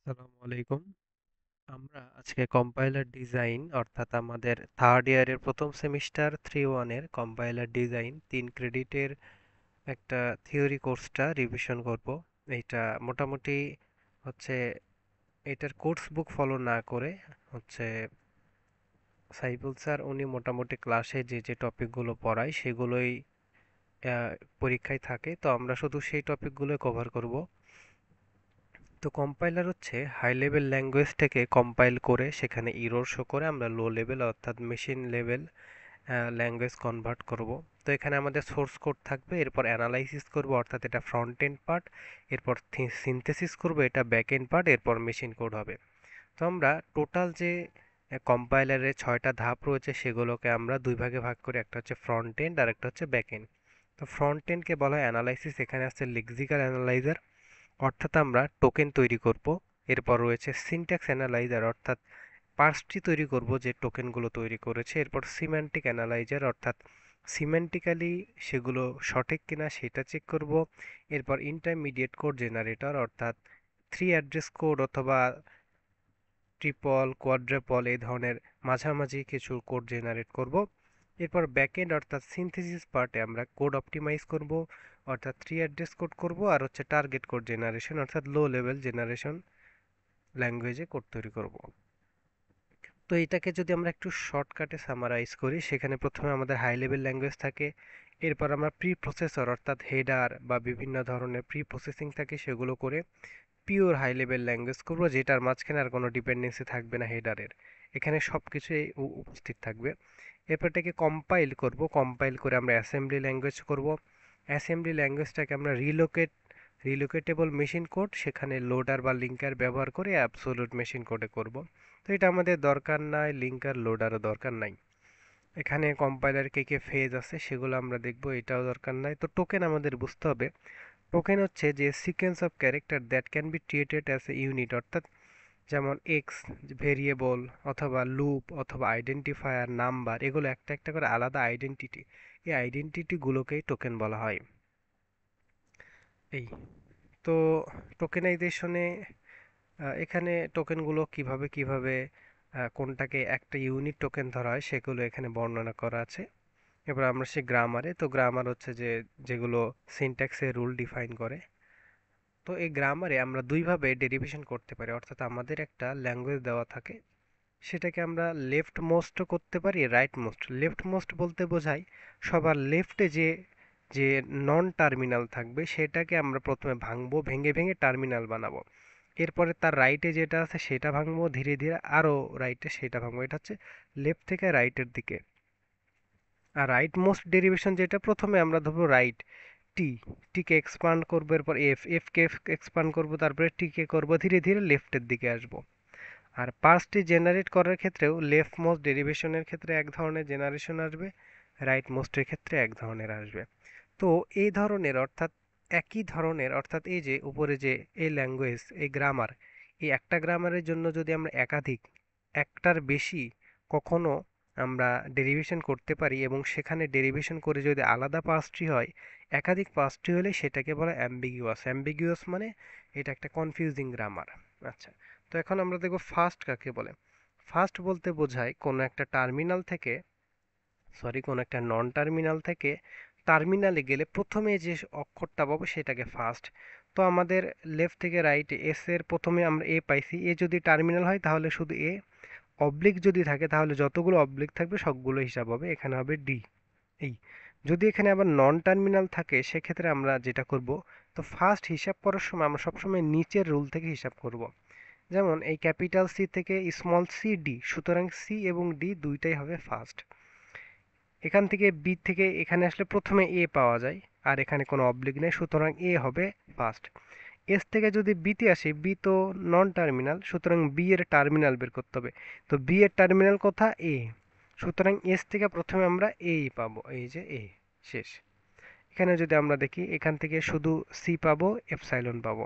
আসসালামু আলাইকুম। আমরা আজকে কম্পাইলার ডিজাইন অর্থাৎ আমাদের থার্ড ইয়ারের প্রথম সেমিস্টার 3-1 এর কম্পাইলার ডিজাইন 3 ক্রেডিটের একটা থিওরি কোর্সটা রিভিশন করব। এইটা মোটামুটি হচ্ছে এটার কোর্স বুক ফলো না করে হচ্ছে সাইফুল স্যার উনি মোটামুটি ক্লাসে যে যে টপিকগুলো পড়ায় সেগুলোই আহ, পরীক্ষায় থাকে, তো আমরা শুধু সেই টপিকগুলো কভার করব। তো কম্পাইলার হচ্ছে হাই লেভেল ল্যাঙ্গুয়েজ থেকে কম্পাইল করে সেখানে ইরর শো করে আমরা লো লেভেল অর্থাৎ মেশিন লেভেল ল্যাঙ্গুয়েজ কনভার্ট করব। তো এখানে আমাদের সোর্স কোড থাকবে, এরপর অ্যানালাইসিস করব অর্থাৎ এটা ফ্রন্ট এন্ড পার্ট, এরপর সিনথেসিস করব এটা ব্যাক এন্ড পার্ট, এরপর মেশিন কোড হবে। তো আমরা টোটাল যে কম্পাইলারের 6টা ধাপ রয়েছে সেগুলোকে আমরা দুই ভাগে ভাগ করি, একটা হচ্ছে ফ্রন্ট এন্ড আর একটা হচ্ছে ব্যাক এন্ড। তো ফ্রন্ট এন্ডকে বলা হয় অ্যানালাইসিস, এখানে আছে লেক্সিক্যাল অ্যানালাইজার অর্থাৎ আমরা টোকেন তৈরি করব। এরপর রয়েছে সিনট্যাক্স অ্যানালাইজার অর্থাৎ পার্সটি তৈরি করব যে টোকেনগুলো তৈরি করেছে। এরপর সিম্যান্টিক অ্যানালাইজার অর্থাৎ সিম্যান্টিক্যালি সেগুলো সঠিক কিনা সেটা চেক করব। এরপর ইন্টারমিডিয়েট কোড জেনারেটর অর্থাৎ থ্রি অ্যাড্রেস কোড অথবা ট্রিপল কোয়াড্রেপল এই ধরনের মাঝামাঝি কিছু কোড জেনারেট করব। এরপর ব্যাকএন্ড অর্থাৎ সিনথেসিস পার্টে আমরা কোড অপটিমাইজ করব, অর্থাৎ থ্রি অ্যাড্রেস কোড করব আর হচ্ছে টার্গেট কোড জেনারেশন অর্থাৎ লো লেভেল জেনারেশন ল্যাঙ্গুয়েজে কোড তৈরি করব। তো এটাকে যদি আমরা একটু শর্টকাটে সামারাইজ করি, সেখানে প্রথমে আমাদের হাই লেভেল ল্যাঙ্গুয়েজ থাকে, এরপর আমরা প্রি প্রসেসর অর্থাৎ হেডার বা বিভিন্ন ধরনের প্রি প্রসেসিং থাকে সেগুলো করে পিওর হাই লেভেল ল্যাঙ্গুয়েজ করব, যেটার মাঝখানে আর কোনো ডিপেন্ডেন্সি থাকবে না হেডারের, এখানে সব কিছুই উপস্থিত থাকবে। এরপর এটাকে কম্পাইল করব, কম্পাইল করে আমরা অ্যাসেম্বলি ল্যাঙ্গুয়েজ করব। অ্যাসেম্বলি ল্যাঙ্গুয়েজটাকে আমরা রিলোকেটেবল মেশিন কোড সেখানে লোডার বা লিঙ্কার ব্যবহার করে অ্যাবসোলুট মেশিন কোডে করব। তো এটা আমাদের দরকার নাই, লিঙ্কার লোডারও দরকার নাই। এখানে কম্পাইলার কে কে ফেজ আছে সেগুলো আমরা দেখব, এটাও দরকার নাই। তো টোকেন আমাদের বুঝতে হবে। টোকেন হচ্ছে যে sequence of character that can be treated as a unit, অর্থাৎ যেমন এক্স ভেরিয়েবল অথবা লুপ অথবা আইডেন্টিফায়ার নাম্বার, এগুলো একটা একটা করে আলাদা আইডেন্টিটি, এই আইডেন্টিটিগুলোকেই টোকেন বলা হয়। এই তো টোকেনাইজেশনে এখানে টোকেনগুলো কিভাবে কিভাবে কোনটাকে একটা ইউনিট টোকেন ধরা হয় সেগুলো এখানে বর্ণনা করা আছে। এবার আমরা সে গ্রামারে, তো গ্রামার হচ্ছে যে যেগুলো সিনট্যাক্সের রুল ডিফাইন করে। তো এই গ্রামারে আমরা দুইভাবে ডেরিভেশন করতে পারি, অর্থাৎ আমাদের একটা ল্যাঙ্গুয়েজ দেওয়া থাকে, সেটাকে আমরা লেফট মোস্টও করতে পারি রাইট মোস্ট। লেফট মোস্ট বলতে বোঝায় সবার লেফটে যে যে নন টার্মিনাল থাকবে সেটাকে আমরা প্রথমে ভাঙবো, ভেঙে ভেঙে টার্মিনাল বানাবো। এরপরে তার রাইটে যেটা আছে সেটা ভাঙবো, ধীরে ধীরে আরও রাইটে সেটা ভাঙবো। এটা হচ্ছে লেফট থেকে রাইটের দিকে। আর রাইট মোস্ট ডেরিভেশন যেটা, প্রথমে আমরা ধরবো রাইট, টি, টিকে এক্সপান্ড করবো, এরপর এফকে এক্সপান্ড করবো, তারপরে টিকে করবো, ধীরে ধীরে লেফটের দিকে আসবো। আর পার্সটি জেনারেট করার ক্ষেত্রেও লেফট মোস্ট ডেরিভেশনের ক্ষেত্রে এক ধরনের জেনারেশন আসবে, রাইট মোস্টের ক্ষেত্রে এক ধরনের আসবে। তো এই ধরনের অর্থাৎ একই ধরনের অর্থাৎ এই যে উপরে যে এই ল্যাঙ্গুয়েজ এই গ্রামার, এই একটা গ্রামারের জন্য যদি আমরা একাধিক একটার বেশি কখনো আমরা ডেরিভেশন করতে পারি এবং সেখানে ডেরিভেশন করে যদি আলাদা পার্সটি হয়, একাধিক পার্সটি হলে সেটাকে বলা অ্যাম্বিগুয়াস। অ্যাম্বিগুয়াস মানে এটা একটা কনফিউজিং গ্রামার। আচ্ছা, তো এখন আমরা দেখব ফার্স্ট কাকে বলে। ফার্স্ট বলতে বোঝায় কোনো একটা টার্মিনাল থেকে, সরি, কোনো একটা নন টার্মিনাল থেকে টার্মিনালে গেলে প্রথমে যে অক্ষরটা পাবো সেটাকে ফার্স্ট। তো আমাদের লেফট থেকে রাইট এস এর প্রথমে আমরা এ পাইছি, এ যদি টার্মিনাল হয় তাহলে শুধু এ, অবলিক যদি থাকে তাহলে যতগুলো অবলিক থাকবে সবগুলো হিসাব হবে, এখানে হবে ডি। এই যদি এখানে আবার নন টার্মিনাল থাকে সেক্ষেত্রে আমরা যেটা করব, তো ফার্স্ট হিসাব করার সময় আমরা সবসময় নিচের রুল থেকে হিসাব করব। যেমন এই ক্যাপিটাল সি থেকে স্মল সি ডি, সুতরাং সি এবং ডি দুইটাই হবে ফার্স্ট। এখান থেকে বি থেকে এখানে আসলে প্রথমে এ পাওয়া যায়, আর এখানে কোনো অবলিক নেই, সুতরাং এ হবে ফার্স্ট। এস থেকে যদি বিতে আসি, বি তো নন টার্মিনাল, সুতরাং বি এর টার্মিনাল বের করতে হবে। তো বি এর টার্মিনাল কোথা, এ, সুতরাং এস থেকে প্রথমে আমরা এই পাবো, এই যে এ, শেষ। এখানে যদি আমরা দেখি এখান থেকে শুধু সি পাবো, এপসাইলন পাবো।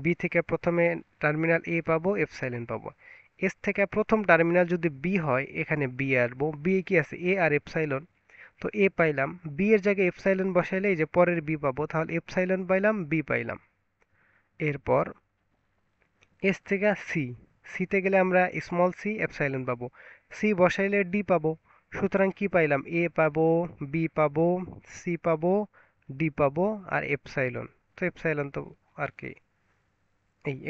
বি থেকে প্রথমে টার্মিনাল এ পাবো, এপসাইলন পাবো। এস থেকে প্রথম টার্মিনাল যদি বি হয় এখানে বি আসবো, বি কি আছে এ আর এপসাইলন, তো এ পাইলাম, বি এর জায়গায় এপসাইলন বসাইলে এই যে পরের বি পাবো, তাহলে এপসাইলন পাইলাম, বি পাইলাম। এরপর এস থেকে সি, সিতে গেলে আমরা স্মল সি এপসাইলন পাবো, সি বসাইলে ডি পাবো। সুতরাং কি পাইলাম, এ পাবো, বি পাবো, সি পাবো, ডি পাবো, আর এপসাইলন। তো এপসাইলন তো আর কি,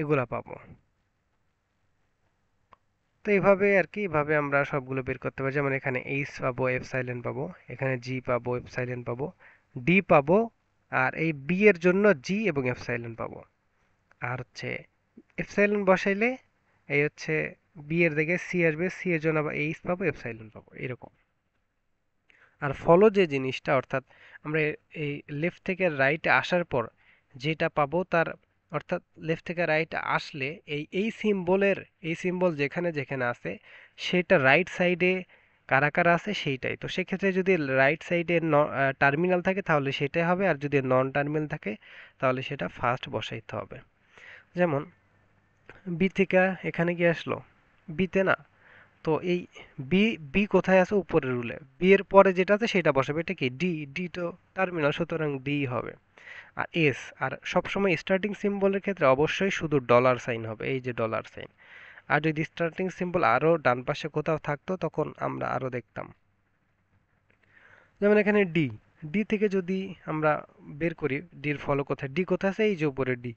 এগুলা পাবো। তো এইভাবে আর কি, এইভাবে আমরা সবগুলো বের করতে পারি। যেমন এখানে এইচ পাবো, এপসাইলন পাবো, এখানে জি পাবো, এপসাইলন পাবো, ডি পাবো, আর এই বি এর জন্য জি এবং এপসাইলন পাবো। আর হচ্ছে এপসাইলন বসাইলে এই হচ্ছে বি এর দিকে সি আসবে, সি এর জন্য আবার এইচ পাবো, এপসাইলন পাবো, এরকম। আর ফলো যে জিনিসটা, অর্থাৎ আমরা এই লেফট থেকে রাইটে আসার পর যেটা পাবো তার, অর্থাৎ লেফট থেকে রাইটে আসলে এই সিম্বলের, এই সিম্বল যেখানে যেখানে আছে সেটা রাইট সাইডে কারা কারা আছে সেইটাই। তো সেক্ষেত্রে যদি রাইট সাইডে টার্মিনাল থাকে তাহলে সেটাই হবে, আর যদি নন টার্মিনাল থাকে তাহলে সেটা ফার্স্ট বসাইতে হবে। যেমন বি থেকে এখানে কি আসলো, বিতে না, তো এই বি, বি কোথায় আছে, উপরের রুলে, বি এর পরে যেটা আছে সেটা বসাবে, এটা কি ডি, ডি তো টার্মিনাল, সুতরাং ডি হবে। আর এস, আর সবসময় স্টার্টিং সিম্বলের ক্ষেত্রে অবশ্যই শুধু ডলার সাইন হবে, এই যে ডলার সাইন। আর যদি স্টার্টিং সিম্বল আরো ডান পাশে কোথাও থাকতো তখন আমরা আরো দেখতাম। যেমন এখানে ডি, ডি থেকে যদি আমরা বের করি ডির ফলো কোথায়, ডি কোথায় আছে, এই যে উপরে ডি,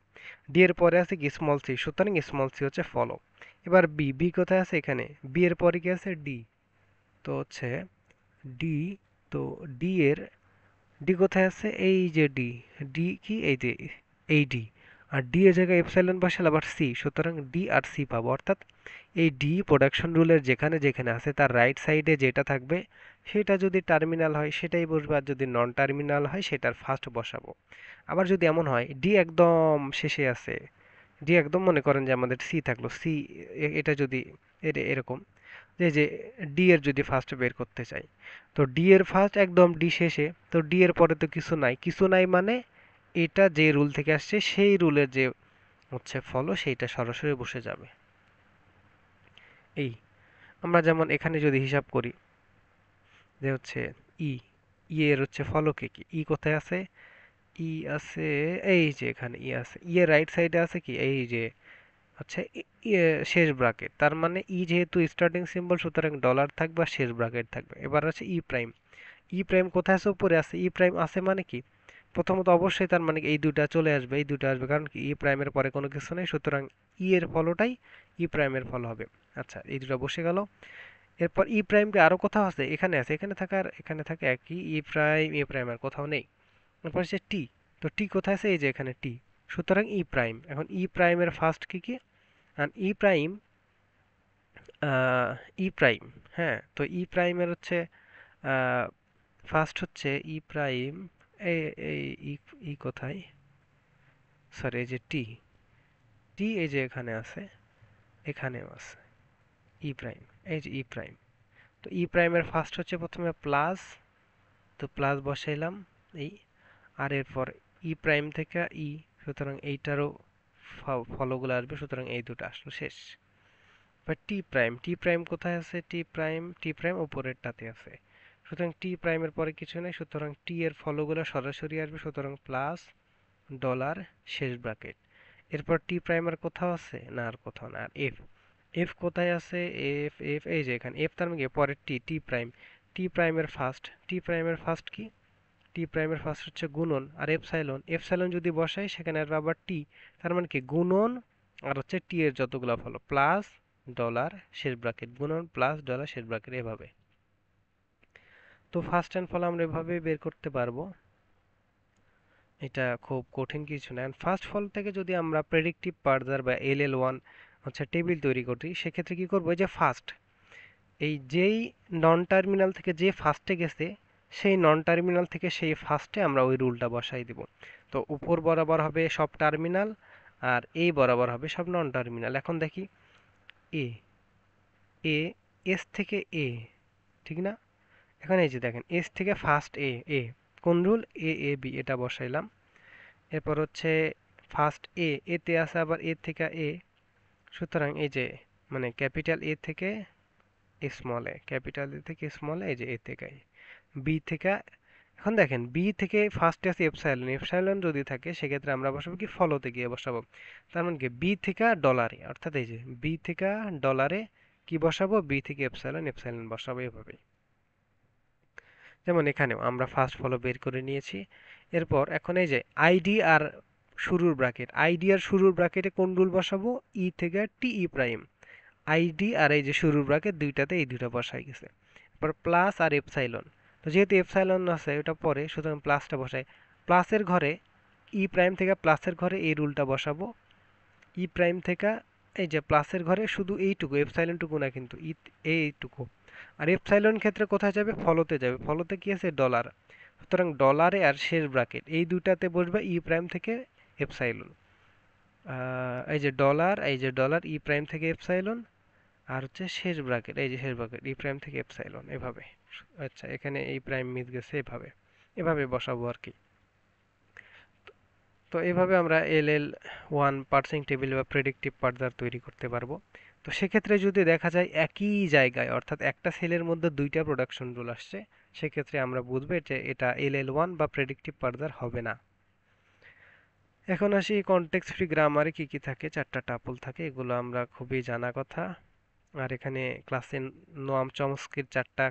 ডি এর পরে আছে কি স্মল সি, সুতরাং স্মল সি হচ্ছে ফলো। এবার বি, বি কোথায় আছে এখানে, বি এর পরে কি আছে ডি, তো হচ্ছে ডি, তো ডি এর, ডি কোথায় আছে, এই যে ডি, ডি কি এই যে এই ডি, আর ডি এর জায়গায় এপসাইলন বসালে আবার সি, সুতরাং ডি আর সি পাবো। অর্থাৎ এই ডি প্রোডাকশন রুলের যেখানে যেখানে আছে তার রাইট সাইডে যেটা থাকবে সেটা যদি টার্মিনাল হয় সেটাই বসবে, আর যদি নন টার্মিনাল হয় সেটার ফার্স্ট বসাবো। আবার যদি এমন হয় ডি একদম শেষে আছে, ডি একদম মনে করেন যে আমাদের সি থাকলো, সি এটা যদি এরকম যে ডি এর যদি ফার্স্ট বের করতে চাই, তো ডি এর ফার্স্ট একদম ডি শেষে, তো ডি এর পরে তো কিছু নাই, কিছু নাই মানে এটা যে রুল থেকে আসছে সেই রুলের যে হচ্ছে ফলো সেইটা সরাসরি বসে যাবে। এই আমরা যেমন এখানে যদি হিসাব করি যে হচ্ছে ই, ই এর হচ্ছে ফলো কে কি, ই কোথায় আছে, ই আছে এই যে এখানে, ই আছে, ই এর রাইট সাইডে আছে কি এই যে, আচ্ছা শেষ ব্রাকেট, তার মানে ই যেহেতু স্টার্টিং সিম্বল সুতরাং ডলার থাকবে আর শেষ ব্রাকেট থাকবে। এবার আছে ই প্রাইম, ই প্রাইম কোথায় আছে, উপরে আছে, ই প্রাইম আছে মানে কি, প্রথমত অবশ্যই তার মানে এই দুটা চলে আসবে, এই দুটো আসবে, কারণ কি ই প্রাইমের পরে কোনো কিছু নেই, সুতরাং ই এর ফলোটাই ই প্রাইমের ফলো হবে। আচ্ছা এই দুটো বসে গেল। এরপর ই প্রাইমকে আরো কোথাও আছে, এখানে আছে, এখানে থাকার এখানে থাকে একই, ই প্রাইম আর কোথাও নেই। এরপর হচ্ছে টি, তো টি কোথায় আছে, এই যে এখানে টি, সুতরাং ই প্রাইম। এখন ই প্রাইমের ফার্স্ট কি কি, আর ই প্রাইম, ই প্রাইম, হ্যাঁ, তো ই প্রাইমের হচ্ছে ফার্স্ট হচ্ছে ই প্রাইম, এই এই ই, ই কোথায়, সরি এই যে টি, টি এই যে এখানে আছে, এখানেও আছে ই প্রাইম, এই যে ই প্রাইম। তো ই প্রাইমের ফার্স্ট হচ্ছে প্রথমে প্লাস, তো প্লাস বসাইলাম এই, আর এরপর ই প্রাইম থেকে ই, সুতরাং এইটারও ফলোগুলো আসবে, সুতরাং এই দুটো আসলো শেষ। বা টি প্রাইম, টি প্রাইম কোথায় আছে, টি প্রাইম, টি প্রাইম উপরেরটাতে আছে, সুতরাং টি প্রাইমের পরে কিছু নেই, সুতরাং টি এর ফলোগুলো সরাসরি আসবে, সুতরাং প্লাস ডলার শেষ ব্র্যাকেট। এরপর টি প্রাইমার কোথাও আছে না, আর কোথাও না। আর এফ, এফ কোথায় আছে, এফ, এফ এই যে এখানে, এফ তার মানে পরের টি, টি প্রাইম, টি প্রাইমের ফার্স্ট, টি প্রাইমের ফার্স্ট কি, টি প্রাইমের ফার্স্ট হচ্ছে গুণন, আর এপসাইলন, এপসাইলন যদি বসাই সেখানে আসবে আবার টি, তার মানে কি গুণন, আর হচ্ছে টি এর যতগুলো ফলো প্লাস ডলার শেষ ব্র্যাকেট, গুণন প্লাস ডলার শেষ ব্র্যাকেট, এভাবে। তো ফার্স্ট অ্যান্ড ফলো আমরা এভাবে বের করতে পারবো, এটা খুব কঠিন কিছু না। ফার্স্ট ফল থেকে যদি আমরা প্রেডিক্টিভ পার্জার বা এল1 হচ্ছে টেবিল তৈরি করি, সেক্ষেত্রে কি করবো, যে ফার্স্ট এই যেই নন টার্মিনাল থেকে যে ফার্স্টে গেছে সেই নন টার্মিনাল থেকে সেই ফার্স্টে আমরা ওই রুলটা বসাই দিব। তো উপর বরাবর হবে সব টার্মিনাল, আর এই বরাবর হবে সব নন টার্মিনাল। এখন দেখি এ, এ, এস থেকে এ, ঠিক না, এখন এই যে দেখেন এস থেকে ফার্স্ট এ, এ কোন রুল, এ, এ বি, এটা বসাইলাম। এরপর হচ্ছে ফার্স্ট এ, এতে আছে আবার এ থেকে এ, সুতরাং এই যে মানে ক্যাপিটাল এ থেকে স্মল এ, ক্যাপিটাল এ থেকে স্মল এ, এই যে এ থেকে বি থেকে এখন দেখেন বি থেকে ফার্স্টে আছে এপসাইলন, এপসাইলন যদি থাকে সেক্ষেত্রে আমরা বসাবো কি ফলোতে গিয়ে বসাবো। তার মানে কি বি থেকে ডলারে, অর্থাৎ এই যে বি থেকে ডলারে কি বসাবো, বি থেকে এপসাইলন, এপসাইলন বসাবো এভাবে। যেমন এখানেও আমরা ফার্স্ট ফলো বের করে নিয়েছি। এরপর এখন এই যে আইডি আর শুরুর ব্র্যাকেট, আইডি আর শুরুর ব্র্যাকেটে কোন রুল বসাবো, ই থেকে টি ই প্রাইম। আইডি আর এই যে শুরুর ব্র্যাকেট দুইটাতে এই দুইটা বসাই গেছে। এরপর প্লাস আর এপসাইলন, তো যেহেতু এপসাইলন আছে ওটা পরে, সুতরাং প্লাসটা বসাই। প্লাসের ঘরে ই প্রাইম থেকে প্লাসের ঘরে এই রুলটা বসাবো। ই প্রাইম থেকে এই যে প্লাসের ঘরে শুধু এইটুকু, এপসাইলনটুকু না কিন্তু, এইটুকু। আর এপসাইলন ক্ষেত্রে কোথায় যাবে, ফলোতে যাবে। ফলোতে কি আছে, ডলার। সুতরাং ডলারে আর শেষ ব্র্যাকেট এই দুইটাতে বসবে ই প্রাইম থেকে এপসাইলন। এই যে ডলার, এই যে ডলার ই প্রাইম থেকে এপসাইলন, আর হচ্ছে শেষ ব্র্যাকেট, এই যে শেষ ব্র্যাকেট ই প্রাইম থেকে এপসাইলন এভাবে। আচ্ছা, এখানে এই প্রাইম মিস গেছে, এভাবে এভাবে বসাবো আর কি। তো এভাবে আমরা এল ওয়ান পার্সিং টেবিল বা প্রেডিক্টিভ পার্জার তৈরি করতে পারবো। তো সেক্ষেত্রে যদি দেখা যায় একই জায়গায়, অর্থাৎ একটা সেলের মধ্যে দুইটা প্রোডাকশন রুল আসছে, সেক্ষেত্রে আমরা বুঝবো যে এটা এল ওয়ান বা প্রেডিক্টিভ পার্জার হবে না। এখন আসি কনটেক্সট ফ্রি গ্রামারে কি কি থাকে, চারটা টাপল থাকে, এগুলো আমরা খুবই জানা কথা। আর এখানে ক্লাসে নোয়াম চমস্কির চারটা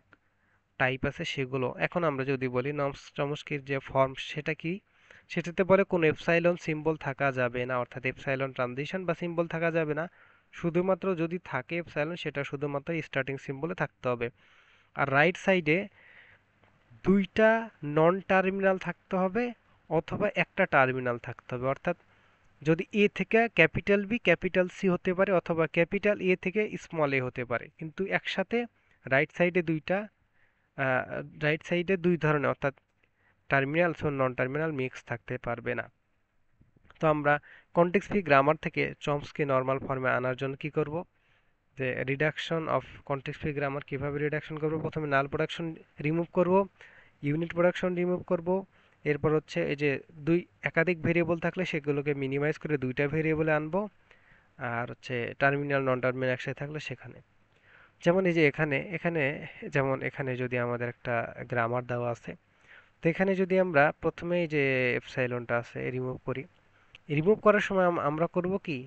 টাইপ আছে সেগুলো। এখন আমরা যদি বলি নর্ম চমস্কির যে ফর্ম সেটা কি, সেটাতে বলে কোনো এপসাইলন সিম্বল থাকা যাবে না, অর্থাৎ এপসাইলন ট্রানজিশন বা সিম্বল থাকা যাবে না। শুধুমাত্র যদি থাকে এপসাইলন, সেটা শুধুমাত্র স্টার্টিং সিম্বলে থাকতে হবে। আর রাইট সাইডে দুইটা নন টার্মিনাল থাকতে হবে অথবা একটা টার্মিনাল থাকতে হবে, অর্থাৎ যদি এ থেকে ক্যাপিটাল বি ক্যাপিটাল সি হতে পারে অথবা ক্যাপিটাল এ থেকে স্মল এ হতে পারে, কিন্তু একসাথে রাইট সাইডে দুইটা, রাইট সাইডে দুই ধরনের, অর্থাৎ টার্মিনাল ও নন টার্মিনাল মিক্স থাকতে পারবে না। তো আমরা কনটেক্সট ফ্রি গ্রামার থেকে চমস্কি নর্মাল ফর্মে আনার জন্য কি করব, যে reduction of context free grammar কিভাবে রিডাকশন করব, প্রথমে নাল প্রোডাকশন রিমুভ করব, ইউনিট প্রোডাকশন রিমুভ করব। এরপর হচ্ছে এই যে একাধিক ভেরিয়েবল থাকলে সেগুলোকে মিনিমাইজ করে দুইটা ভেরিয়েবলে আনবো। আর হচ্ছে টার্মিনাল নন টার্মিনাল একসাথে থাকলে সেখানে, যেমন এই যে এখানে এখানে যেমন এখানে যদি আমাদের একটা গ্রামার দেওয়া আছে, তো এখানে যদি আমরা প্রথমে এই যে এপসাইলনটা আছে রিমুভ করি, রিমুভ করার সময় আমরা করব কি,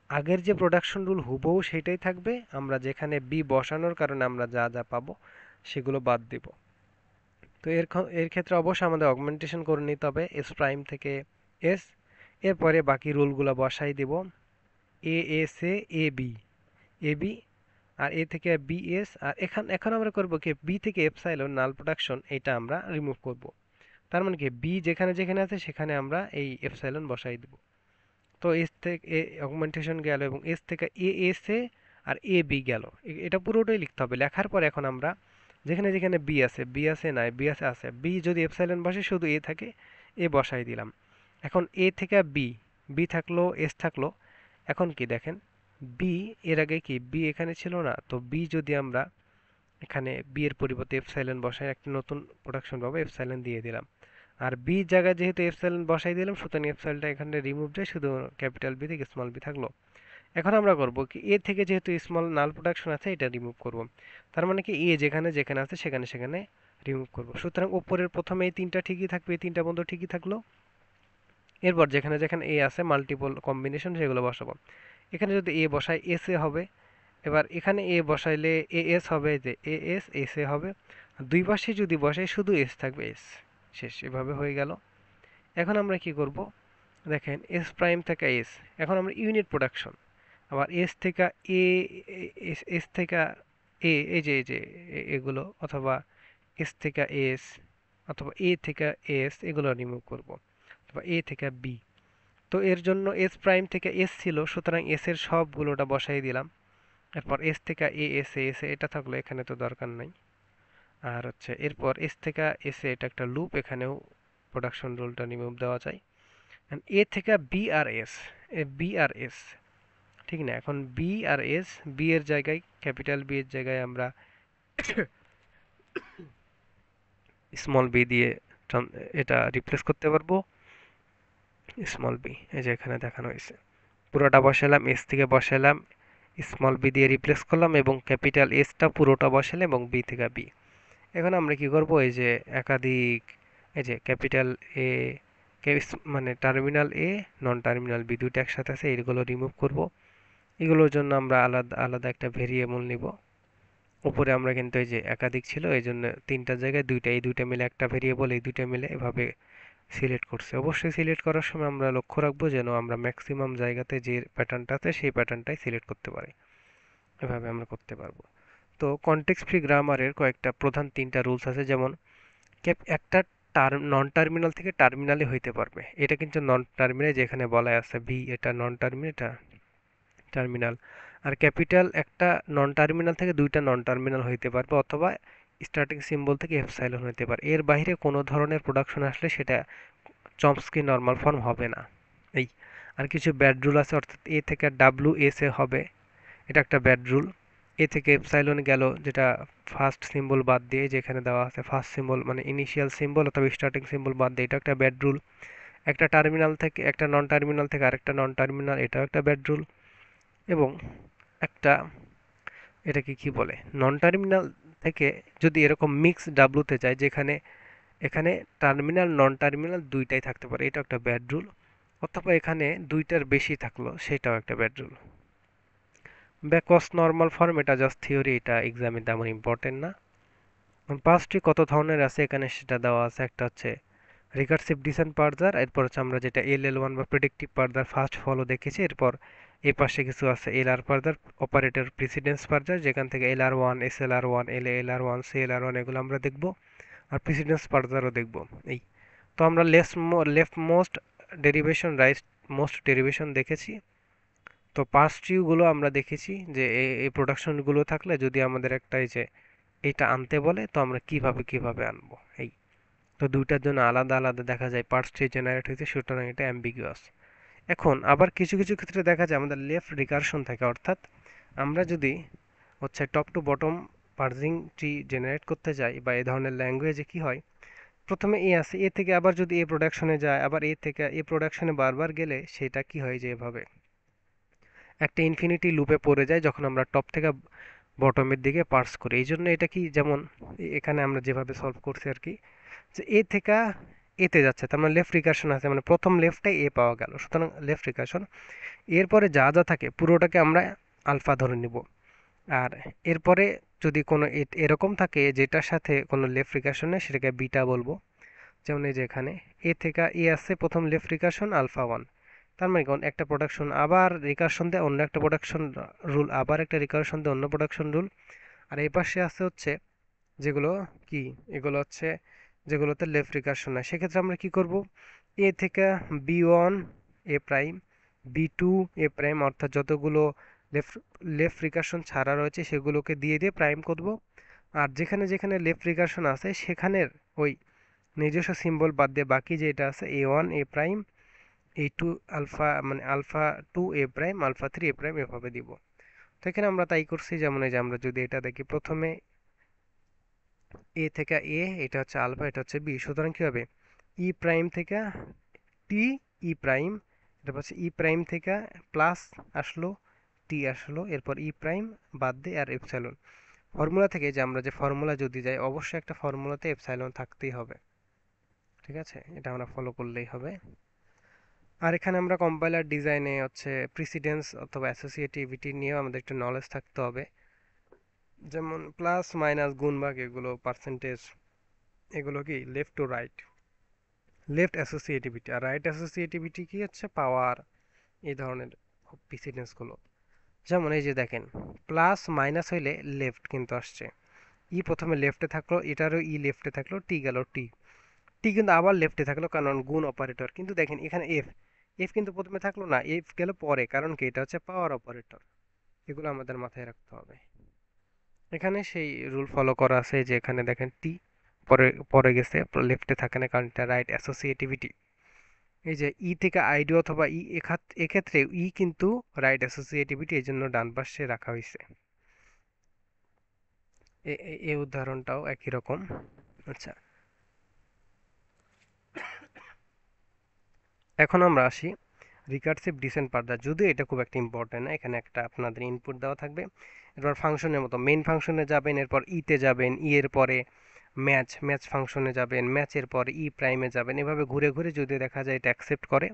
আগের যে প্রোডাকশন রুল হুবহু সেটাই থাকবে, আমরা যেখানে বি বসানোর কারণে আমরা যা যা পাবো সেগুলো বাদ দিব। তো এর ক্ষেত্রে অবশ্যই আমাদের অগমেন্টেশন করে নিতে হবে এস প্রাইম থেকে এস। এরপরে বাকি রুলগুলো বসাই দিব, A S A B, A B, আর এ থেকে বি এস। আর এখন আমরা করব কি, বি থেকে এপসাইলন নাল প্রোডাকশন এটা আমরা রিমুভ করব। তার মানে কি বি যেখানে যেখানে আছে সেখানে আমরা এই এপসাইলন বসাই দেব। তো এস থেকে এ অগমেন্টেশন গেল এবং এস থেকে এ S A R A B গেল। এটা পুরোটাই লিখতে হবে। লেখার পর এখন আমরা যেখানে যেখানে বি আছে, বি আছে নাই, বি আছে আছে, বি যদি এপসাইলন বসে শুধু এ থাকে, এ বসাই দিলাম। এখন এ থেকে বি, বি থাকলো এস থাকলো। এখন কি দেখেন, বি এর আগে কি বি এখানে ছিল না, তো বি যদি আমরা এখানে বি এর পরিবর্তে এপসাইলন বসাই একটা নতুন প্রোডাকশন পাবো, এপসাইলন দিয়ে দিলাম। আর বি জায়গায় যেহেতু এপসাইলন বসাই দিলাম, সুতরাং এপসাইলনটা এখানে রিমুভ যায়, শুধু ক্যাপিটাল বি থেকে স্মল বি থাকলো। এখন আমরা করব কি, এ থেকে যেহেতু স্মল নাল প্রোডাকশন আছে এটা রিমুভ করব। তার মানে কি এ যেখানে যেখানে আছে সেখানে সেখানে রিমুভ করব। সুতরাং উপরের প্রথমে এই তিনটা ঠিকই থাকবে, এই তিনটা বন্ধ ঠিকই থাকলো। এরপর যেখানে যেখানে এ আছে মাল্টিপল কম্বিনেশন সেগুলো বসাবো। এখানে যদি এ বসাই এস এ হবে। এবার এখানে এ বসাইলে এ এস হবে, যে এ এস এস এ হবে। আর দুই পাশে যদি বসাই শুধু এস থাকবে, এস। শেষ, এভাবে হয়ে গেল। এখন আমরা কি করব, দেখেন এস প্রাইম থেকে এস, এখন আমরা ইউনিট প্রোডাকশন, আবার এস থেকে এ, এস থেকে এ, এই যে এগুলো, অথবা এস থেকে এস, অথবা এ থেকে এস, এগুলো রিমুভ করব, অথবা এ থেকে বি। তো এর জন্য এস প্রাইম থেকে এস ছিল, সুতরাং এস এর সবগুলোটা বসাই দিলাম। এরপর এস থেকে এ এস এ এস এ এটা থাকলো, এখানে তো দরকার নাই। আর হচ্ছে এরপর এস থেকে এস এ এটা একটা লুপ, এখানেও প্রোডাকশন রুলটা রিমুভ দেওয়া যায়। এ থেকে বি আর এস, বি আর এস, ঠিক না? এখন বি আর এস, বি এর জায়গায় ক্যাপিটাল বি এর জায়গায় আমরা স্মল বি দিয়ে এটা রিপ্লেস করতে পারবো, স্মল বি, এই যে এখানে দেখানো হয়েছে। পুরোটা বসালাম, এস থেকে বসালাম, স্মল বি দিয়ে রিপ্লেস করলাম এবং ক্যাপিটাল এসটা পুরোটা বসালাম এবং বি থেকে বি। এখন আমরা কি করব, এই যে একাধিক এই যে ক্যাপিটাল এ, মানে টার্মিনাল এ, নন টার্মিনাল বি দুইটা একসাথে আছে, এগুলো রিমুভ করব। এগুলোর জন্য আমরা আলাদা আলাদা একটা ভেরিয়েবল নিব। উপরে আমরা কিন্তু এই যে একাধিক ছিল এই জন্য তিনটা জায়গায় দুইটা, এই দুইটা মিলে একটা ভেরিয়েবল, এই দুইটা মিলে এভাবে সিলেক্ট করছি। অবশ্যই সিলেক্ট করার সময় আমরা লক্ষ্য রাখবো যেন আমরা ম্যাক্সিমাম জায়গাতে যে প্যাটার্নটা আছে সেই প্যাটার্নটাই সিলেক্ট করতে পারি। এভাবে আমরা করতে পারবো। তো কনটেক্সট ফ্রি গ্রামারের কয়েকটা প্রধান তিনটা রুলস আছে, যেমন একটা নন টার্মিনাল থেকে টার্মিনালে হইতে পারবে, এটা কিন্তু নন টার্মিনাল যেখানে বলা আছে ভি, এটা নন টার্মিনাল, এটা টার্মিনাল। আর ক্যাপিটাল একটা নন টার্মিনাল থেকে দুইটা নন টার্মিনাল হইতে পারবে, অথবা স্টার্টিং সিম্বল থেকে এপসাইলন হইতে পারে। এর বাইরে কোনো ধরনের প্রোডাকশন আসলে সেটা চমস্কি নর্মাল ফর্ম হবে না। এই আর কিছু ব্যাড রুল আছে, অর্থাৎ এ থেকে ডাব্লিউ এস এ হবে, এটা একটা ব্যাড রুল। এ থেকে এপসাইলন গেল, যেটা ফার্স্ট সিম্বল বাদ দিয়ে, যেখানে দেওয়া আছে ফার্স্ট সিম্বল মানে ইনিশিয়াল সিম্বল অথবা স্টার্টিং সিম্বল বাদ দিয়ে, এটা একটা ব্যাড রুল। একটা টার্মিনাল থেকে একটা নন টার্মিনাল থেকে আরেকটা নন টার্মিনাল, এটাও একটা ব্যাড রুল। এবং একটা, এটাকে কি বলে, নন টার্মিনাল থেকে যদি এরকম মিক্স ডাব্লুতে যায়, যেখানে এখানে টার্মিনাল নন টার্মিনাল দুইটাই থাকতে পারে, এটা একটা ব্যাড রুল। অথবা এখানে দুইটার বেশি থাকলো, সেটাও একটা bad rule. Backwards normal form এটা জাস্ট থিওরি, এটা এক্সামে তেমন ইম্পর্টেন্ট না। পাঁচটি কত ধরনের আছে এখানে সেটা দেওয়া আছে। একটা হচ্ছে রিকার্সিভ ডিসেন্ট পার্জার, এরপর হচ্ছে আমরা যেটা এল1 বা প্রেডিক্টিভ পার্জার ফার্স্ট ফলো দেখেছি। এরপর এই পাশে কিছু আছে এলআর পার্জার, অপারেটর প্রিসিডেন্স পার্জার, যেখান থেকে এলআর1, এসএলআর1, এলএলআর1, সিএলআর1 এগুলো আমরা দেখব। আর প্রিসিডেন্স পার্জারও দেখব। এই তো আমরা left most derivation, right most derivation দেখেছি। তো পাস ট্রিগুলো আমরা দেখেছি যে এই প্রোডাকশনগুলো থাকলে যদি আমাদের একটা এই যে এইটা আনতে বলে, তো আমরা কিভাবে কিভাবে আনবো। এই তো দুইটার জন্য আলাদা আলাদা দেখা যায় পার্স ট্রি জেনারেট হয়েছে, সুতরাং এটা অ্যাম্বিগুয়াস। এখন আবার কিছু কিছু ক্ষেত্রে দেখা যায় আমাদের লেফট রিকারশন থাকে, অর্থাৎ আমরা যদি হচ্ছে top to bottom parsing tree generate করতে যাই বা এই ধরনের ল্যাঙ্গুয়েজে কি হয়, প্রথমে এ আছে, এ থেকে আবার যদি এ প্রোডাকশনে যায়, আবার এ থেকে এ প্রোডাকশনে বারবার গেলে সেটা কি হয় যে এভাবে একটা ইনফিনিটি লুপে পড়ে যায় যখন আমরা টপ থেকে বটমের দিকে পার্স করি। এই জন্য এটা কি, যেমন এখানে আমরা যেভাবে সলভ করছি আর কি, যে এ থেকে এতে যাচ্ছে, তার মানে লেফট রিকারশন আছে, মানে প্রথম লেফটটাই এ পাওয়া গেল, সুতরাং লেফট রিকারশন। এরপরে যা যা থাকে পুরোটাকে আমরা আলফা ধরে নিব। আর এরপরে যদি কোনো এরকম থাকে যেটার সাথে কোনো লেফট রিকারশন নেই, সেটাকে বিটা বলবো। যেমন এই যে এখানে এ থেকে এ আসছে, প্রথম লেফট রিকারশন আলফা 1, তার মানে কোন একটা প্রোডাকশন আবার রিকারশন দেয় অন্য একটা প্রোডাকশন রুল, আবার একটা রিকারশন দেয় অন্য প্রোডাকশন রুল। আর এই পাশে আছে হচ্ছে যেগুলো কি, এগুলো হচ্ছে যেগুলোতে লেফট রিকারশন হয়, সেক্ষেত্রে আমরা কি করব, এ থেকে বি1 এ প্রাইম, বি2 এ প্রাইম, অর্থাৎ যতগুলো লেফট লেফট রিকারশন ছাড়া রয়েছে সেগুলোকে দিয়ে দিয়ে প্রাইম করব। আর যেখানে যেখানে লেফট রিকারশন আছে সেখানের ওই নিজস্ব সিম্বল বাদ দিয়ে বাকি যেটা আছে এ1 এ প্রাইম, এ2 আলফা মানে আলফা 2 এ প্রাইম, আলফা 3 এ প্রাইম, এভাবে দিব। তো এখানে আমরা তাই করছি। যেমন এই যে আমরা যদি এটা দেখি, প্রথমে এ থেকে এ, এটা হচ্ছে আলফা, এটা হচ্ছে বি, সুতরাং কি হবে, ই প্রাইম থেকে টি, ই প্রাইম, এটা হচ্ছে ই প্রাইম থেকে প্লাস আসলো, টি আসলো, এরপর ই প্রাইম বাদ দিয়ে আর এপসাইলন। ফর্মুলা থেকে যে আমরা যে ফর্মুলা যদি যাই, অবশ্যই একটা ফর্মুলাতে এপসাইলন থাকতেই হবে। ঠিক আছে, এটা আমরা ফলো করলেই হবে। আর এখানে আমরা কম্পাইলার ডিজাইনে হচ্ছে প্রিসিডেন্স অথবা অ্যাসোসিয়েটিভিটি নিয়েও আমাদের একটু নলেজ থাকতে হবে। যেমন প্লাস মাইনাস গুণ ভাগ, এগুলো পার্সেন্টেজ, এগুলো কি left to right, left associativity. আর রাইট অ্যাসোসিয়েটিভিটি কি হচ্ছে পাওয়ার, এই ধরনের প্রিসিডেন্সগুলো। যেমন এই যে দেখেন, প্লাস মাইনাস হইলে লেফট কিন্তু আসছে, ই প্রথমে লেফটে থাকলো, এটারও ই লেফটে থাকলো, টি গেল টি, টি কিন্তু আবার লেফটে থাকলো কারণ গুণ অপারেটর। কিন্তু দেখেন এখানে এফ, এফ কিন্তু প্রথমে থাকলো না, এফ গেল পরে, কারণ কি এটা হচ্ছে পাওয়ার অপারেটর। এগুলো আমাদের মাথায় রাখতে হবে। এখানে সেই রুল ফলো করা আছে যে এখানে দেখেন টি পরে পরে গেছে, লেফটে থাকে না, কারণ এটা রাইট অ্যাসোসিয়েটিভিটি। এই যে ই থেকে আইডি অথবা ই, এক্ষেত্রে ই কিন্তু রাইট অ্যাসোসিয়েটিভিটি, এই জন্য ডান পাশে রাখা হয়েছে। এই উদাহরণটাও একই রকম। আচ্ছা, এখন আমরা আসি রিকার্সিভ ডিসেন্ট পার্জার। যদিও এটা খুব একটা ইম্পর্টেন্ট না, এখানে একটা আপনাদের ইনপুট দেওয়া থাকবে, এরপর ফাংশনের মতো মেইন ফাংশনে যাবেন, এরপর ইতে যাবেন, ই এর পরে ম্যাচ ম্যাচ ফাংশনে যাবেন, ম্যাচের পরে ই প্রাইমে যাবেন, এভাবে ঘুরে ঘুরে যদি দেখা যায় এটা অ্যাকসেপ্ট করে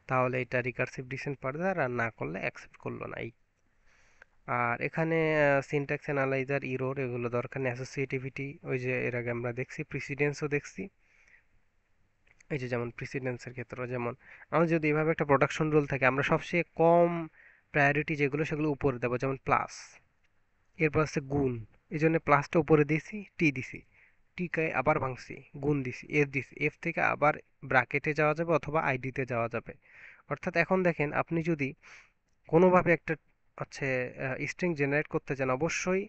তাহলে এটা রিকারসিভ ডিসেন্ট ফার্দার, আর না করলে অ্যাকসেপ্ট করলো না এই। আর এখানে সিনট্যাক্স অ্যানালাইজার, ইরোর এগুলো দরকার নেই। অ্যাসোসিয়েটিভিটি ওই যে এর আগে আমরা দেখছি, প্রিসিডেন্সও দেখছি। এই যে যেমন প্রিসিডেন্সের ক্ষেত্রে যেমন আমাদের যদি এভাবে একটা প্রোডাকশন রুল থাকে, আমরা সবচেয়ে কম প্রায়োরিটি যেগুলো সেগুলো উপরে দেবো, যেমন প্লাস, এরপর আছে গুণ, এই জন্য প্লাসটা উপরে দিয়েছি, টি দিছি, টিকে আবার ভাঙছি, গুণ দিছি, এফ দিছি, এফ থেকে আবার ব্র্যাকেটে যাওয়া যাবে অথবা আইডিতে যাওয়া যাবে। অর্থাৎ এখন দেখেন আপনি যদি কোনোভাবে একটা হচ্ছে স্ট্রিং জেনারেট করতে চান, অবশ্যই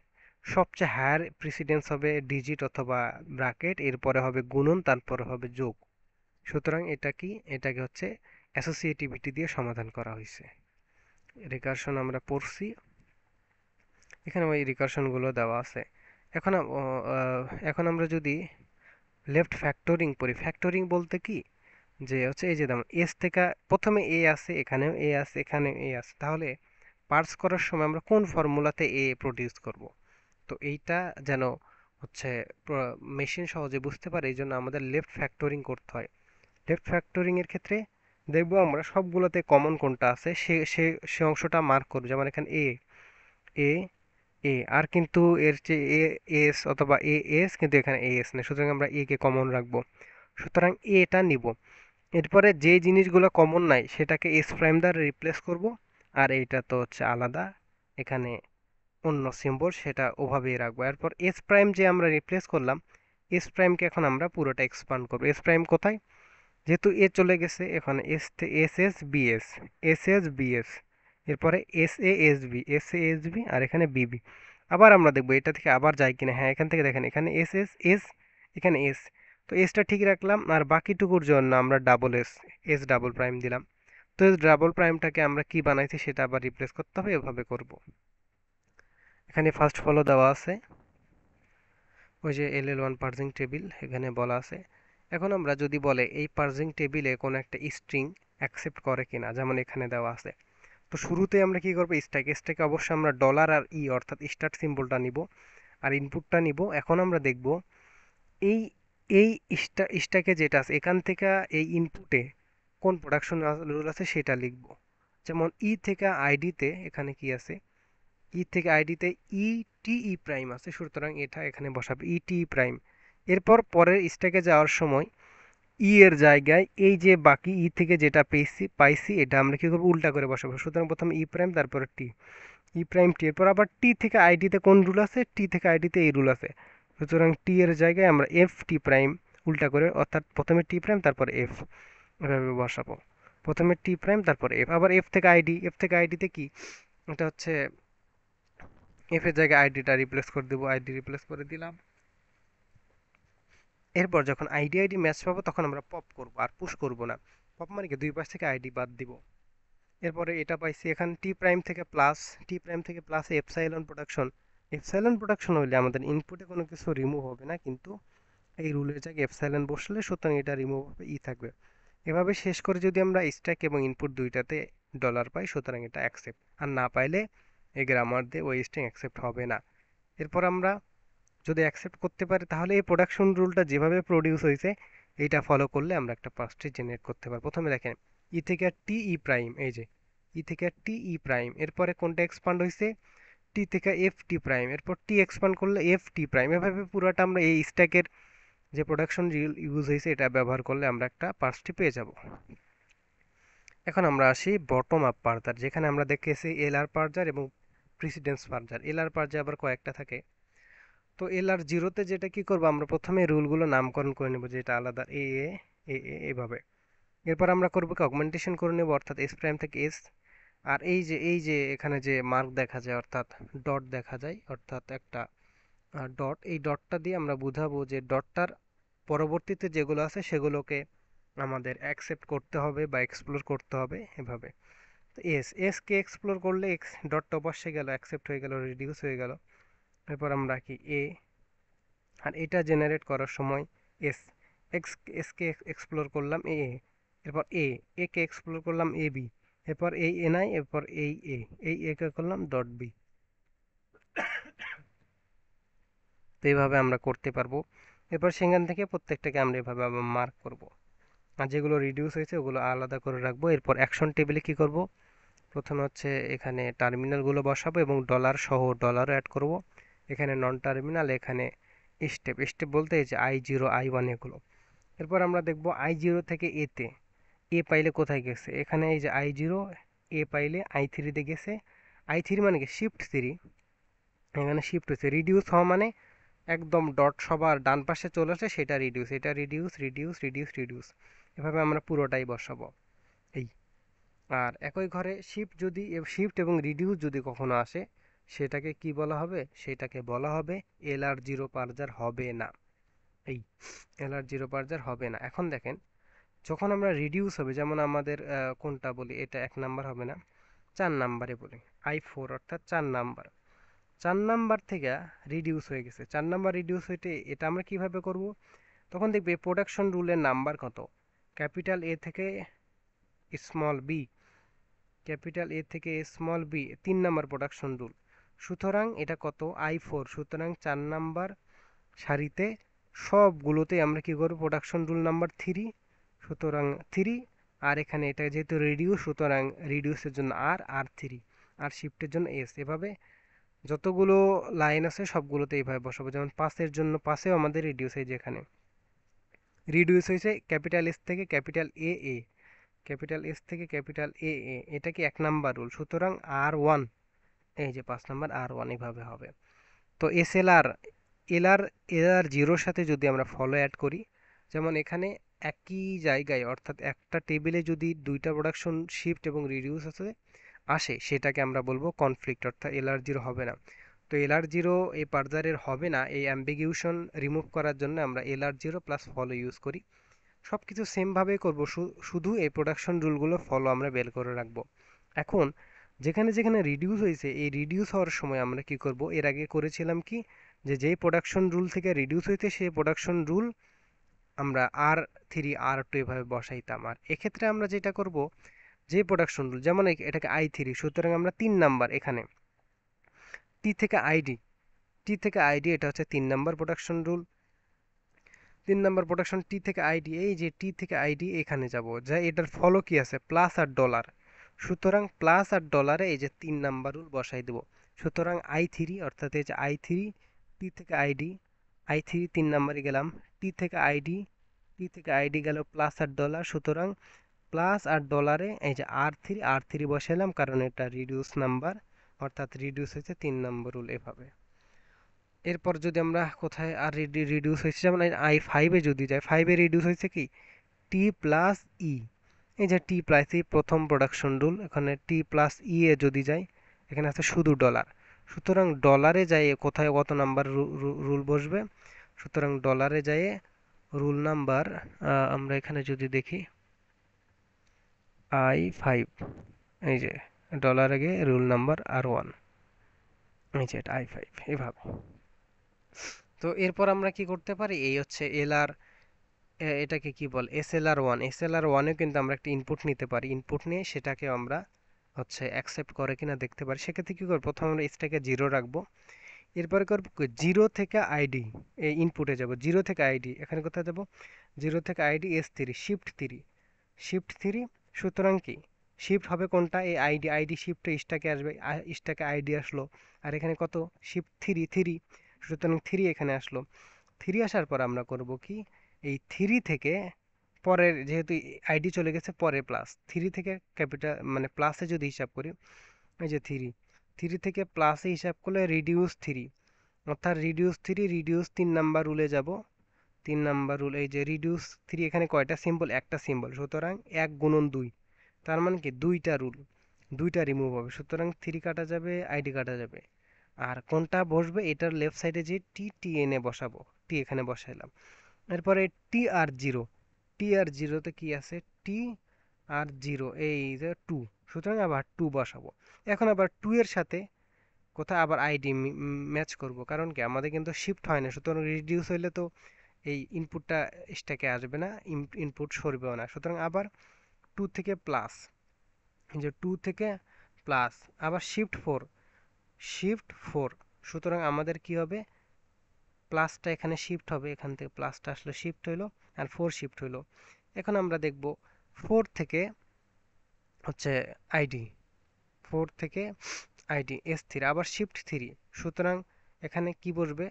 সবচেয়ে হায়ার প্রিসিডেন্স হবে ডিজিট অথবা ব্র্যাকেট, এরপরে হবে গুণন, তারপরে হবে যোগ। সুতরাং এটা কি, এটাকে হচ্ছে অ্যাসোসিয়েটিভিটি দিয়ে সমাধান করা হয়েছে। রিকারশন আমরা পড়ছি, এখানে ওই রিকারশনগুলো দেওয়া আছে। এখন এখন আমরা যদি লেফট ফ্যাক্টরিং পড়ি, ফ্যাক্টরিং বলতে কি, যে হচ্ছে এই যে যেমন এস থেকে প্রথমে এ আছে, এখানেও এ আছে, এখানেও এ আছে, তাহলে পার্স করার সময় আমরা কোন ফর্মুলাতে এ প্রডিউস করব। তো এইটা যেন হচ্ছে মেশিন সহজে বুঝতে পারে, এই জন্য আমাদের লেফট ফ্যাক্টরিং করতে হয়। লেফট ফ্যাক্টরিং এর ক্ষেত্রে দেখবো আমরা সবগুলোতে কমন কোনটা আছে সে সে সে অংশটা মার্ক করব, যেমন এখানে এ এ এ, আর কিন্তু এর যে এ এস অথবা এ এস, কিন্তু এখানে এ এস নেই, সুতরাং আমরা এ কে কমন রাখবো, সুতরাং এটা নিব। এরপরে যে জিনিসগুলো কমন নাই সেটাকে এস প্রাইম দ্বারা রিপ্লেস করব, আর এইটা তো হচ্ছে আলাদা, এখানে অন্য সিম্বল, সেটা ওভাবেই রাখবো। এরপর এস প্রাইম যে আমরা রিপ্লেস করলাম, এস প্রাইমকে এখন আমরা পুরোটা এক্সপান্ড করবো। এস প্রাইম কোথায়, যেহেতু এ চলে গেছে, এখন S S S BS, S S BS, এরপরে S A S B, S A S B, আর এখানে বিবি। আবার আমরা দেখবো এটা থেকে আবার যায় কিনা, হ্যাঁ এখান থেকে দেখেন এখানে এস এস এস, এখানে এস, তো এসটা ঠিক রাখলাম, আর বাকিটুকুর জন্য আমরা double S, S double prime দিলাম। তো এস ডাবল প্রাইমটাকে আমরা কি বানাইছি সেটা আবার রিপ্লেস করতে হবে, এভাবে করব। এখানে ফার্স্ট ফলো দেওয়া আছে, ওই যে LL1 পার্জিং টেবিল এখানে বলা আছে। এখন আমরা যদি বলে এই পার্জিং টেবিলে কোনো একটা স্ট্রিং অ্যাকসেপ্ট করে কিনা, যেমন এখানে দেওয়া আছে, তো শুরুতে আমরা কি করবো, স্ট্যাকে অবশ্যই আমরা ডলার আর ই অর্থাৎ স্টার্ট সিম্বলটা নিব, আর ইনপুটটা নিব। এখন আমরা দেখব এই এই স্ট্যাকে যেটা আছে এখান থেকে এই ইনপুটে কোন প্রোডাকশন রুল আছে সেটা লিখব। যেমন ই থেকে আইডিতে এখানে কি আছে, ই থেকে আইডিতে ই টি ই প্রাইম আছে, সুতরাং এটা এখানে বসাবে ই টি প্রাইম। এরপর পরের স্ট্যাকে যাওয়ার সময় ই এর জায়গায় এই যে বাকি ই থেকে যেটা পাইছি এটা আমরা কি করবো, উল্টা করে বসাবো। সুতরাং প্রথমে ই প্রাইম, তারপরে টি, ই প্রাইম টি, এরপর আবার টি থেকে আইডিতে কোন রুল আছে, টি থেকে আইডিতে এই রুল আছে, সুতরাং টি এর জায়গায় আমরা এফ টি প্রাইম উল্টা করে, অর্থাৎ প্রথমে টি প্রাইম তারপর এফ, এভাবে বসাবো। প্রথমে টি প্রাইম তারপর এফ, আবার এফ থেকে আইডি, এফ থেকে আইডিতে কি, এটা হচ্ছে এফ এর জায়গায় আইডিটা রিপ্লেস করে দেবো, আইডি রিপ্লেস করে দিলাম। এরপর যখন আইডি আইডি ম্যাচ পাবো তখন আমরা পপ করব, আর পুশ করব না। পপ মানে কি, দুই পাশ থেকে আইডি বাদ দিব। এরপরে এটা পাইছি এখানে টি প্রাইম থেকে প্লাস, টি প্রাইম থেকে plus epsilon production. Epsilon production হইলে আমাদের ইনপুটে কোনো কিছু রিমুভ হবে না, কিন্তু এই রুলের জায়গায় এপসাইলন বসলে সুতরাং এটা রিমুভ হবে, ই থাকবে। এভাবে শেষ করে যদি আমরা স্ট্যাক এবং ইনপুট দুইটাতে ডলার পাই, সুতরাং এটা অ্যাকসেপ্ট, আর না পাইলে এই গ্রামার দিয়ে ওই স্ট্রিং অ্যাকসেপ্ট হবে না। এরপর আমরা যদি অ্যাকসেপ্ট করতে পারি তাহলে এই প্রোডাকশন রুলটা যেভাবে প্রডিউস হয়েছে এইটা ফলো করলে আমরা একটা পার্সটি জেনারেট করতে পারবো। প্রথমে দেখেন ই থেকে টি ই প্রাইম, এই যে ই থেকে টি ই প্রাইম, এরপরে কোনটা এক্সপান্ড হয়েছে, টি থেকে এফ টি প্রাইম, এরপর টি এক্সপান্ড করলে এফ টি প্রাইম, এভাবে পুরোটা আমরা এই স্ট্যাকের যে প্রোডাকশন ইউজ হয়েছে এটা ব্যবহার করলে আমরা একটা পার্সটি পেয়ে যাব। এখন আমরা আসি বটম আপ পার্জার, যেখানে আমরা দেখেছি এলআর পার্জার এবং প্রিসিডেন্স পার্জার। এলআর পার্জার আবার কয়েকটা থাকে। তো এলআর জিরোতে যেটা কি করবো, আমরা প্রথমে রুলগুলো নামকরণ করে নেব, যেটা আলাদা এ এ এ এ এভাবে। এরপর আমরা করবো কি, অগমেন্টেশন করে নেব, অর্থাৎ এস প্রাইম থেকে এস। আর এই যে এখানে যে মার্ক দেখা যায় অর্থাৎ ডট দেখা যায়, অর্থাৎ একটা ডট, এই ডটটা দিয়ে আমরা বুঝাবো যে ডটটার পরবর্তীতে যেগুলো আছে সেগুলোকে আমাদের অ্যাকসেপ্ট করতে হবে বা এক্সপ্লোর করতে হবে, এভাবে। তো এস এস কে এক্সপ্লোর করলে এক্স ডটটা অবশ্যই গেল, অ্যাকসেপ্ট হয়ে গেল, রিডিউস হয়ে গেল। এরপর আমরা কি এ, আর এটা জেনারেট করার সময় এস, এসকে এক্সপ্লোর করলাম এ, এরপর এ কে এক্সপ্লোর করলাম এ বি, এরপর এই এনআই, এরপর এই এ কে করলাম ডট বি। তো এইভাবে আমরা করতে পারবো। এরপর সেখান থেকে প্রত্যেকটাকে আমরা এভাবে আবার মার্ক করব। আর যেগুলো রিডিউস হয়েছে ওগুলো আলাদা করে রাখবো। এরপর অ্যাকশন টেবিলে কি করব, প্রথমে হচ্ছে এখানে টার্মিনালগুলো বসাবো এবং ডলার সহ ডলারও অ্যাড করব। এখানে নন টার্মিনাল, এখানে স্টেপ স্টেপ বলতে এই যে I0 I1 এগুলো। এরপর আমরা দেখব I0 থেকে এতে এ পাইলে কোথায় গেছে, এখানে এই যে I0 এ পাইলে I3 তে গেছে। I3 মানে কি শিফট 3, এখানে শিফট হচ্ছে। রিডিউস হওয়া মানে একদম ডট সবার ডান পাশে চলে আসে, সেটা রিডিউস, এটা রিডিউস রিডিউস রিডিউস রিডিউস, এভাবে আমরা পুরোটাই বসাবো এই। আর একই ঘরে শিফট এবং রিডিউস যদি কখনো আসে, সেটাকে কি বলা হবে, সেটাকে বলা হবে LR0 পার্জার হবে না। এই LR0 পার্জার হবে না। এখন দেখেন, যখন আমরা রিডিউস হবে, যেমন আমাদের কোনটা বলি, এটা 1 নাম্বার হবে না, 4 নাম্বারে বলি, I4 অর্থাৎ 4 নাম্বার। 4 নাম্বার থেকে রিডিউস হয়ে গেছে, 4 নাম্বার রিডিউস হইতে এটা আমরা কিভাবে করব, তখন দেখবে প্রোডাকশন রুলের নাম্বার কত, ক্যাপিটাল এ থেকে স্মল বি, ক্যাপিটাল এ থেকে small B 3 number production rule. সুতরাং এটা কত, I4, সুতরাং 4 নাম্বার সারিতে সবগুলোতে আমরা কি করব, প্রোডাকশন রুল নাম্বার 3, সুতরাং 3। আর এখানে এটা যেহেতু রিডিউস, সুতরাং রিডিউসের জন্য R3, আর শিফটের জন্য S। এভাবে যতগুলো লাইন আছে সবগুলোতে এইভাবে বসাবো। যেমন 5-এর জন্য 5-এও আমাদের রিডিউস, এই যেখানে রিডিউস হয়েছে ক্যাপিটাল এস থেকে ক্যাপিটাল এ, ক্যাপিটাল এস থেকে ক্যাপিটাল এ, এটা কি 1 নাম্বার রুল, সুতরাং R1, এই যে 5 নাম্বার R1 এভাবে হবে। তো এলআর জিরোর সাথে যদি আমরা ফলো অ্যাড করি, যেমন এখানে একই জায়গায় অর্থাৎ একটা টেবিলে যদি দুইটা প্রোডাকশন শিফট এবং রিডিউস আসে, সেটাকে আমরা বলবো কনফ্লিক্ট, অর্থাৎ LR0 হবে না। তো LR0 এই পার্জারের হবে না, এই অ্যাম্বিগিউশন রিমুভ করার জন্য আমরা LR0 প্লাস ফলো ইউজ করি। সব কিছু সেমভাবেই করবো, শুধু এই প্রোডাকশন রুলগুলো ফলো আমরা বের করে রাখবো। এখন যেখানে যেখানে রিডিউস হয়েছে, এই রিডিউস হওয়ার সময় আমরা কি করব, এর আগে করেছিলাম কি, যে যেই প্রোডাকশন রুল থেকে রিডিউস হইতে সেই প্রোডাকশন রুল আমরা R3 R2 এভাবে বসাইতাম। আর এক্ষেত্রে আমরা যেটা করব, যে প্রোডাকশন রুল, যেমন এটাকে I3, সুতরাং আমরা 3 নাম্বার, এখানে টি থেকে আইডি এটা হচ্ছে 3 number production rule. 3 number production টি থেকে আইডি, এই যে টি থেকে আইডি এখানে যাব, যা এটার ফলো কি আছে, প্লাস আর ডলার, সুতরাং প্লাস আর ডলারে এই যে 3 নাম্বার রুল বসাই দেব। সুতরাং I3 অর্থাৎ এই যে I3 টি থেকে আইডি 3 নাম্বারে গেলাম, টি থেকে আইডি গেল প্লাস আর ডলার, সুতরাং প্লাস আর ডলারে এই যে আর থ্রি বসালাম, কারণ এটা রিডিউস নাম্বার, অর্থাৎ রিডিউস হয়েছে 3 নাম্বার রুল এভাবে। এরপর যদি আমরা কোথায় আর রিডিউস হয়েছে, যেমন I5-এ যদি যাই, 5-এ রিডিউস হয়েছে কি, টি প্লাস ই, এই যে টি প্লাস ই প্রথম প্রোডাকশন রুল, এখানে টি প্লাস ই এ যদি যাই, এখানে আছে শুধু ডলার, সুতরাং ডলারে যাই কোথায় কত নাম্বার রুল বসবে, সুতরাং ডলারে যাই রুল নাম্বার, আমরা এখানে যদি দেখি I5, এই যে ডলার আগে রুল নাম্বার R1, এই যে এটা I5 এভাবে। তো এরপর আমরা কি করতে পারি, এই হচ্ছে এলআর, এটাকে কি বল, এসএলআর ওয়ানেও কিন্তু আমরা একটা ইনপুট নিতে পারি, ইনপুট নিয়ে সেটাকে আমরা হচ্ছে অ্যাকসেপ্ট করে কিনা দেখতে পারি। সেক্ষেত্রে কি করব, প্রথমে আমরা এসটাকে 0 রাখবো, এরপরে করব 0 থেকে আইডি, এই ইনপুটে যাব 0 থেকে আইডি, এখানে কোথায় যাব, 0 থেকে আইডি S3, শিফট 3, সুতরাং কি শিফট হবে কোনটা, এই আইডি শিফটে স্টাকে আসবে, স্টাকে আইডি আসলো, আর এখানে কত, শিফট 3, সুতরাং 3 এখানে আসলো। 3 আসার পর আমরা করব কি, এই 3 থেকে পরের, যেহেতু আইডি চলে গেছে পরে, প্লাস 3 থেকে ক্যাপিটাল মানে প্লাসে যদি হিসাব করি, এই যে 3 থেকে প্লাসে হিসাব করলে রিডিউস 3, অর্থাৎ রিডিউস 3 নাম্বার রুলে যাব। 3 নাম্বার রুল, এই যে রিডিউস 3, এখানে কয়টা সিম্বল, একটা সিম্বল, সুতরাং 1 গুণন 2, তার মানে কি দুইটা রুল, দুইটা রিমুভ হবে, সুতরাং 3 কাটা যাবে, আইডি কাটা যাবে। আর কোনটা বসবে, এটার লেফট সাইডে যে টি এনে বসাবো, টি এখানে বসাইলাম। এরপরে টি আর জিরোতে কি আছে, টি আর জিরো, এই যে 2, সুতরাং আবার 2 বসাবো। এখন আবার 2 এর সাথে কোথায় আবার আইডি ম্যাচ করব, কারণ কি আমাদের কিন্তু শিফট হয় না, সুতরাং রিডিউস হইলে তো এই ইনপুটটা স্ট্যাকে আসবে না, ইনপুট সরবেও না, সুতরাং আবার 2 থেকে প্লাস, এই যে 2 থেকে প্লাস, আবার শিফট 4, সুতরাং আমাদের কি হবে, প্লাসটা এখানে শিফট হবে, এখান থেকে প্লাসটা আসলে শিফট হইলো আর 4 শিফট হইলো। এখন আমরা দেখব 4 থেকে হচ্ছে আইডি, 4 থেকে আইডি S3 আবার শিফট 3, সুতরাং এখানে কি বসবে,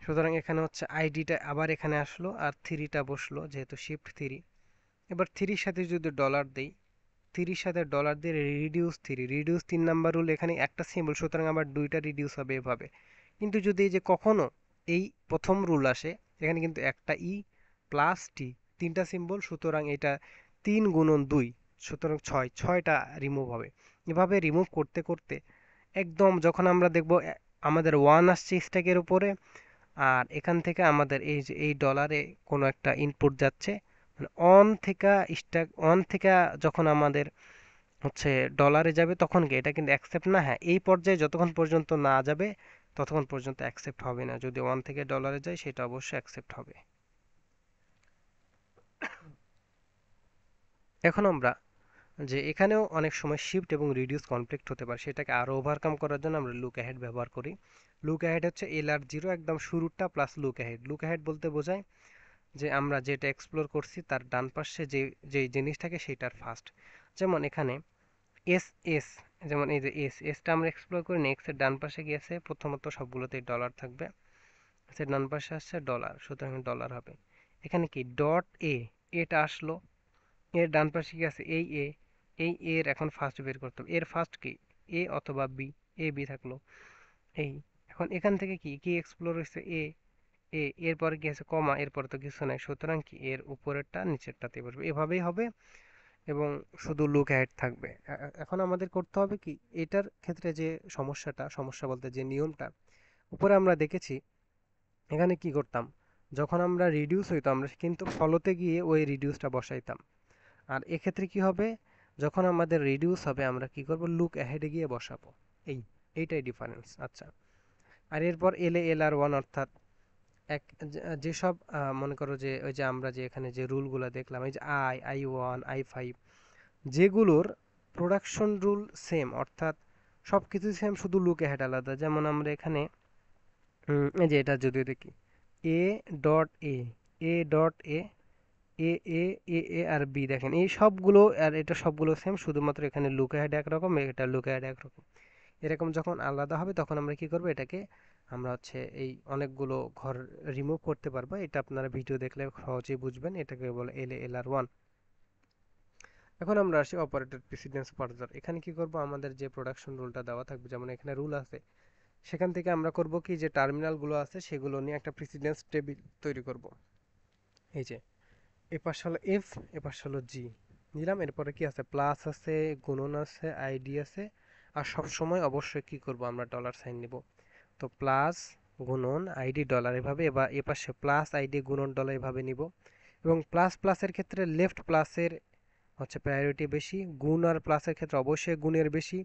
সুতরাং এখানে হচ্ছে আইডিটা আবার এখানে আসলো আর 3টা বসলো যেহেতু শিফট 3। এবার 3 সাথে যদি ডলার দেই, 3 সাথে ডলার দিয়ে রিডিউস 3, রিডিউস 3 নাম্বার রুল, এখানে একটা সিম্বল সুতরাং আবার দুইটা রিডিউস হবে এভাবে। কিন্তু যদি এই যে কখনো এই প্রথম রুল আসে, এখানে কিন্তু একটা ই প্লাস টি, তিনটা সিম্বল, সুতরাং এটা 3 গুণন 2, সুতরাং 6, 6টা রিমুভ হবে। এভাবে রিমুভ করতে করতে একদম যখন আমরা দেখব আমাদের 1 আসছে স্ট্যাকের উপরে, আর এখান থেকে আমাদের এই যে এই ডলারে কোনো একটা ইনপুট যাচ্ছে, মানে অন থেকে স্ট্যাক অন থেকে যখন আমাদের হচ্ছে ডলারে যাবে তখন কি এটা কিন্তু অ্যাকসেপ্ট না, হ্যাঁ এই পর্যায়ে যতক্ষণ পর্যন্ত না যাবে ততক্ষণ পর্যন্ত অ্যাকসেপ্ট হবে না, যদি 1 থেকে ডলারে যায় সেটা অবশ্যই অ্যাকসেপ্ট হবে। এখন আমরা যে এখানেও অনেক সময় শিফট এবং রিডিউস কনফ্লিক্ট হতে পারে, সেটাকে আরো ওভারকাম করার জন্য আমরা লুক অ্যাহেড ব্যবহার করি। লুক অ্যাহেড হচ্ছে LR0 একদম শুরুটা plus look ahead. Look ahead বলতে বোঝায় যে আমরা যেটা এক্সপ্লোর করছি তার ডান পাশে যে যে জিনিস থাকে সেটার ফার্স্ট। যেমন এখানে এস এস, যেমন এই যে এসটা আমরা এক্সপ্লোর করি না, এক্স এর ডান পাশে গিয়েছে প্রথমত সবগুলোতেই ডলার থাকবে, এর ডান পাশে আসছে ডলার, সুতরাং ডলার হবে। এখানে কি ডট এ, এটা আসলো, এর ডান পাশে কি আছে এই এ, এই এর এখন ফার্স্ট বের করতে হবে, এর ফার্স্ট কি এ অথবা বি, এ বি থাকলো এই। এখন এখান থেকে কি কি এক্সপ্লোর হয়েছে এ, এরপরে কি আছে কমা, এরপরে তো কিছু নাই, সুতরাং কি এর উপরেরটা নিচেরটাতে বসবে, এভাবেই হবে এবং শুধু লুক অ্যাহেড থাকবে। এখন আমাদের করতে হবে কি, এটার ক্ষেত্রে যে সমস্যাটা, সমস্যা বলতে যে নিয়মটা উপরে আমরা দেখেছি, এখানে কি করতাম, যখন আমরা রিডিউস হইতো আমরা কিন্তু ফলোতে গিয়ে ওই রিডিউসটা বসাইতাম, আর এক্ষেত্রে কি হবে, যখন আমাদের রিডিউস হবে আমরা কি করব, লুক অ্যাহেডে গিয়ে বসাবো। এই এইটাই ডিফারেন্স। আচ্ছা, আর এরপর LA LR1 অর্থাৎ এক যেসব মনে করো যে ওই যে আমরা যে এখানে যে রুলগুলো দেখলাম, এই যে I1 I5, যেগুলোর প্রোডাকশন রুল সেম, অর্থাৎ সব কিছু সেম, শুধু লুক অ্যাহেড আলাদা। যেমন আমরা এখানে এই যে এটা যদি দেখি A dot A, A dot A, A A A A আর বি, দেখেন এই সবগুলো আর এটা সবগুলো সেম, শুধুমাত্র এখানে লুক অ্যাহেড একরকম, এটা লুক অ্যাহেড একরকম। এরকম যখন আলাদা হবে তখন আমরা কি করব, এটাকে আমরা হচ্ছে এই অনেকগুলো ঘর রিমুভ করতে পারবো। এটা আপনারা ভিডিও দেখলে সহজেই বুঝবেন, এটাকে বলে LA LR1। এখন আমরা আসি অপারেটর প্রিসিডেন্স ফার্দার। এখানে কি করব, আমাদের যে প্রোডাকশন রুলটা দেওয়া থাকবে, যেমন এখানে রুল আছে, সেখান থেকে আমরা করব কি, যে টার্মিনালগুলো আছে সেগুলো নিয়ে একটা প্রিসিডেন্স টেবিল তৈরি করব। এই যে এপাশ হলো এফ, এপাশ হলো জি নিলাম, এরপরে কি আছে প্লাস আছে, গুণন আছে, আইডি আছে, আর সব সময় অবশ্যই কি করব আমরা ডলার সাইন নিব। তো প্লাস গুণন আইডি ডলার এভাবে, এবার এপাশে প্লাস আইডি গুণন ডলার এভাবে নিব। এবং প্লাস প্লাসের ক্ষেত্রে লেফট প্লাসের হচ্ছে প্রায়োরিটি বেশি, গুণ আর প্লাসের ক্ষেত্রে অবশ্যই গুণের বেশি।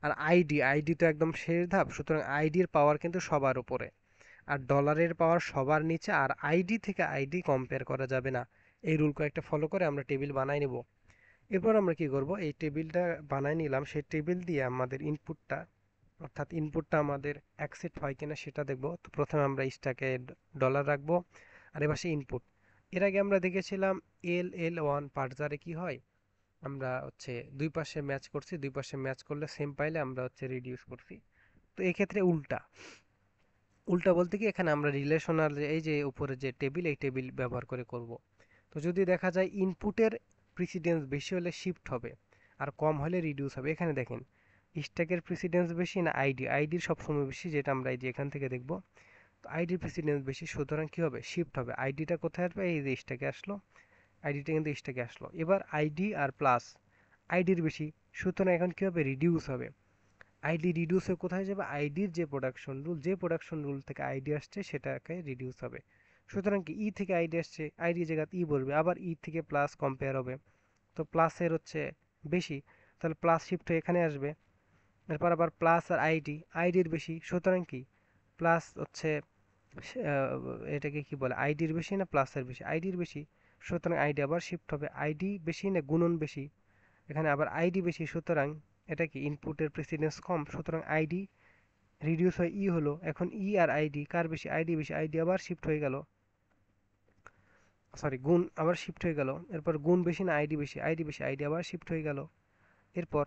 আর আইডি, আইডি তো একদম শেষ ধাপ, সুতরাং আইডির পাওয়ার কিন্তু সবার উপরে, আর ডলারের পাওয়ার সবার নিচে, আর আইডি থেকে আইডি কম্পেয়ার করা যাবে না। এই রুল কয়েকটা ফলো করে আমরা টেবিল বানাই নেব। এরপর আমরা কি করব, এই টেবিলটা বানাই নিলাম, সেই টেবিল দিয়ে আমাদের ইনপুটটা, অর্থাৎ ইনপুটটা আমাদের অ্যাকসেপ্ট হয় কিনা সেটা দেখব। তো প্রথমে আমরা স্ট্যাকে ডলার রাখবো, আর এবার সেই ইনপুট, এর আগে আমরা দেখেছিলাম LL1 পার্জারে কি হয়, আমরা হচ্ছে দুই পাশে ম্যাচ করছি, দুই পাশে ম্যাচ করলে সেম পাইলে আমরা হচ্ছে রিডিউস করছি। তো এক্ষেত্রে উল্টা, উল্টা বলতে কি এখানে আমরা রিলেশনাল এই যে উপরে যে টেবিল, এই টেবিল ব্যবহার করে করব। তো যদি দেখা যায় ইনপুটের প্রিসিডেন্স বেশি হলে শিফট হবে, আর কম হলে রিডিউস হবে। এখানে দেখেন স্ট্যাকের প্রিসিডেন্স বেশি না আইডি, আইডির সবসময় বেশি, যেটা আমরা এই যে এখান থেকে দেখব। তো আইডির প্রেসিডেন্স বেশি, সুতরাং কি হবে, শিফট হবে। আইডিটা কোথায় আসবে, এই যে স্ট্যাকে আসলো, আইডিটা কিন্তু স্ট্যাকে আসলো। এবার আইডি আর প্লাস, আইডির বেশি, সুতরাং এখন কি হবে, রিডিউস হবে। আইডি রিডিউস হয়ে কোথায় যাবে, আইডির যে প্রোডাকশন রুল, যে প্রোডাকশন রুল থেকে আইডি আসছে সেটাকে রিডিউস হবে। সুতরাং কি ই থেকে আইডি আসছে, আইডি জায়গাতে ই বলবে, আবার ই থেকে প্লাস কম্পেয়ার হবে, তো প্লাসের হচ্ছে বেশি, তাহলে প্লাস শিফট হয়ে এখানে আসবে। এরপর আবার প্লাস আর আইডি, আইডির বেশি, সুতরাং কি প্লাস হচ্ছে এটাকে কি বলে, আইডির বেশি না প্লাসের বেশি, আইডির বেশি, সুতরাং আইডি আবার শিফট হবে। আইডি বেশি না গুণন বেশি, এখানে আবার আইডি বেশি, সুতরাং এটা কি ইনপুটের প্রেসিডেন্স কম, সুতরাং আইডি রিডিউস হয়ে ই হলো, এখন ই আর আইডি কার বেশি, আইডি বেশি, আইডি আবার শিফট হয়ে গেল, সরি গুণ আবার শিফট হয়ে গেল, এরপর গুণ বেশি না আইডি বেশি, আইডি বেশি, আইডি আবার শিফট হয়ে গেল, এরপর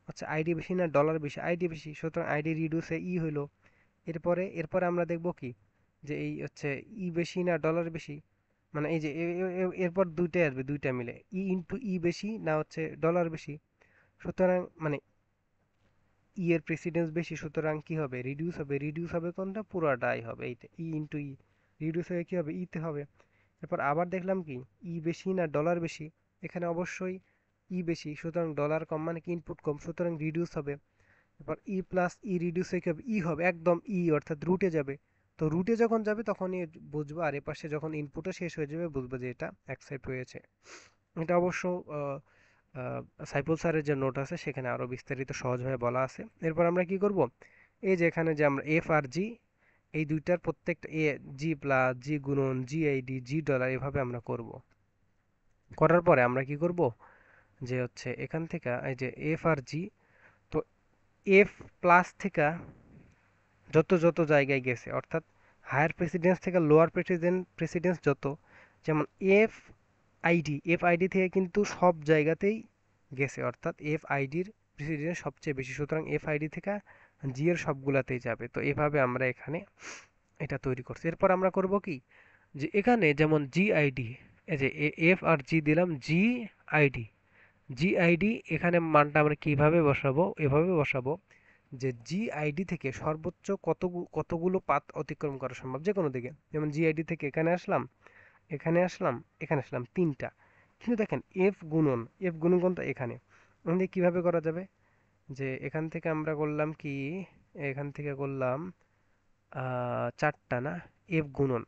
হচ্ছে আইডি বেশি না ডলার বেশি, আইডি বেশি, সুতরাং আইডি রিডিউস হয়ে ই হলো। এরপরে এরপরে আমরা দেখব কি, যে এই হচ্ছে ই বেশি না ডলার বেশি, মানে এই যে এরপর দুইটাই আসবে, দুইটা মিলে ই ইন্টু ই বেশি না হচ্ছে ডলার বেশি, সুতরাং মানে ই এর প্রেসিডেন্স বেশি, সুতরাং কি হবে, রিডিউস হবে, রিডিউস হবে কোনটা, পুরোটাই হবে এইটা ই ইন্টু ই, রিডিউস হয়ে কি হবে, ইতে হবে। এরপর আবার দেখলাম কি, ই বেশি না ডলার বেশি, এখানে অবশ্যই ই বেশি, সুতরাং ডলার কম মানে কি ইনপুট কম, সুতরাং রিডিউস হবে। এরপর ই প্লাস ই রিডিউস হয়ে কি হবে, ই হবে একদম ই, অর্থাৎ রুটে যাবে। তো রুটে যখন যাবে তখনই বুঝবো, আর এপাশে যখন ইনপুটও শেষ হয়ে যাবে বুঝবো যে এটা অ্যাকসেপ্ট হয়েছে। এটা অবশ্য সাইফুল স্যারের যে নোট আছে সেখানে আরো বিস্তারিত সহজভাবে বলা আছে। এরপর আমরা কি করব, এই যে এখানে যে আমরা এফ আর জি, এই দুইটার প্রত্যেকটা এ, জি প্লাস জি গুণন জি আইডি জি ডলার, এভাবে আমরা করব। করার পরে আমরা কি করব, যে হচ্ছে এখান থেকে এই যে এফ আর জি, তো এফ প্লাস থেকে যত যত জায়গায় গেছে, অর্থাৎ হায়ার প্রেসিডেন্স থেকে লোয়ার প্রেসিডেন্স যত, যেমন এফ আইডি, এফ আইডি থেকে কিন্তু সব জায়গাতেই গেছে, অর্থাৎ এফ আইডির প্রেসিডেন্স সবচেয়ে বেশি, সুতরাং এফ আইডি থেকে জি এর সবগুলাতেই যাবে। তো এভাবে আমরা এখানে এটা তৈরি করছি। এরপর আমরা করব কি, যে এখানে যেমন জি আইডি, এই যে এফ আর জি দিলাম, জি আইডি, জি আইডি এখানে মানটা আমরা কিভাবে বসাবো, এভাবে বসাবো যে জি আইডি থেকে সর্বোচ্চ কতগুলো পাথ অতিক্রম করা সম্ভব যে কোনো দিকে, যেমন জি আইডি থেকে এখানে আসলাম, এখানে আসলাম, এখানে আসলাম, তিনটা। কিন্তু দেখেন এফ গুণন কোনটা, এখানে আমাদের কিভাবে করা যাবে, যে এখান থেকে আমরা করলাম কি, এখান থেকে করলাম চারটা না, এফ গুণন,